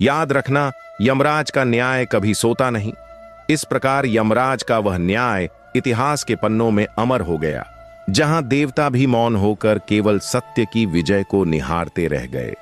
याद रखना, यमराज का न्याय कभी सोता नहीं। इस प्रकार यमराज का वह न्याय इतिहास के पन्नों में अमर हो गया, जहां देवता भी मौन होकर केवल सत्य की विजय को निहारते रह गए।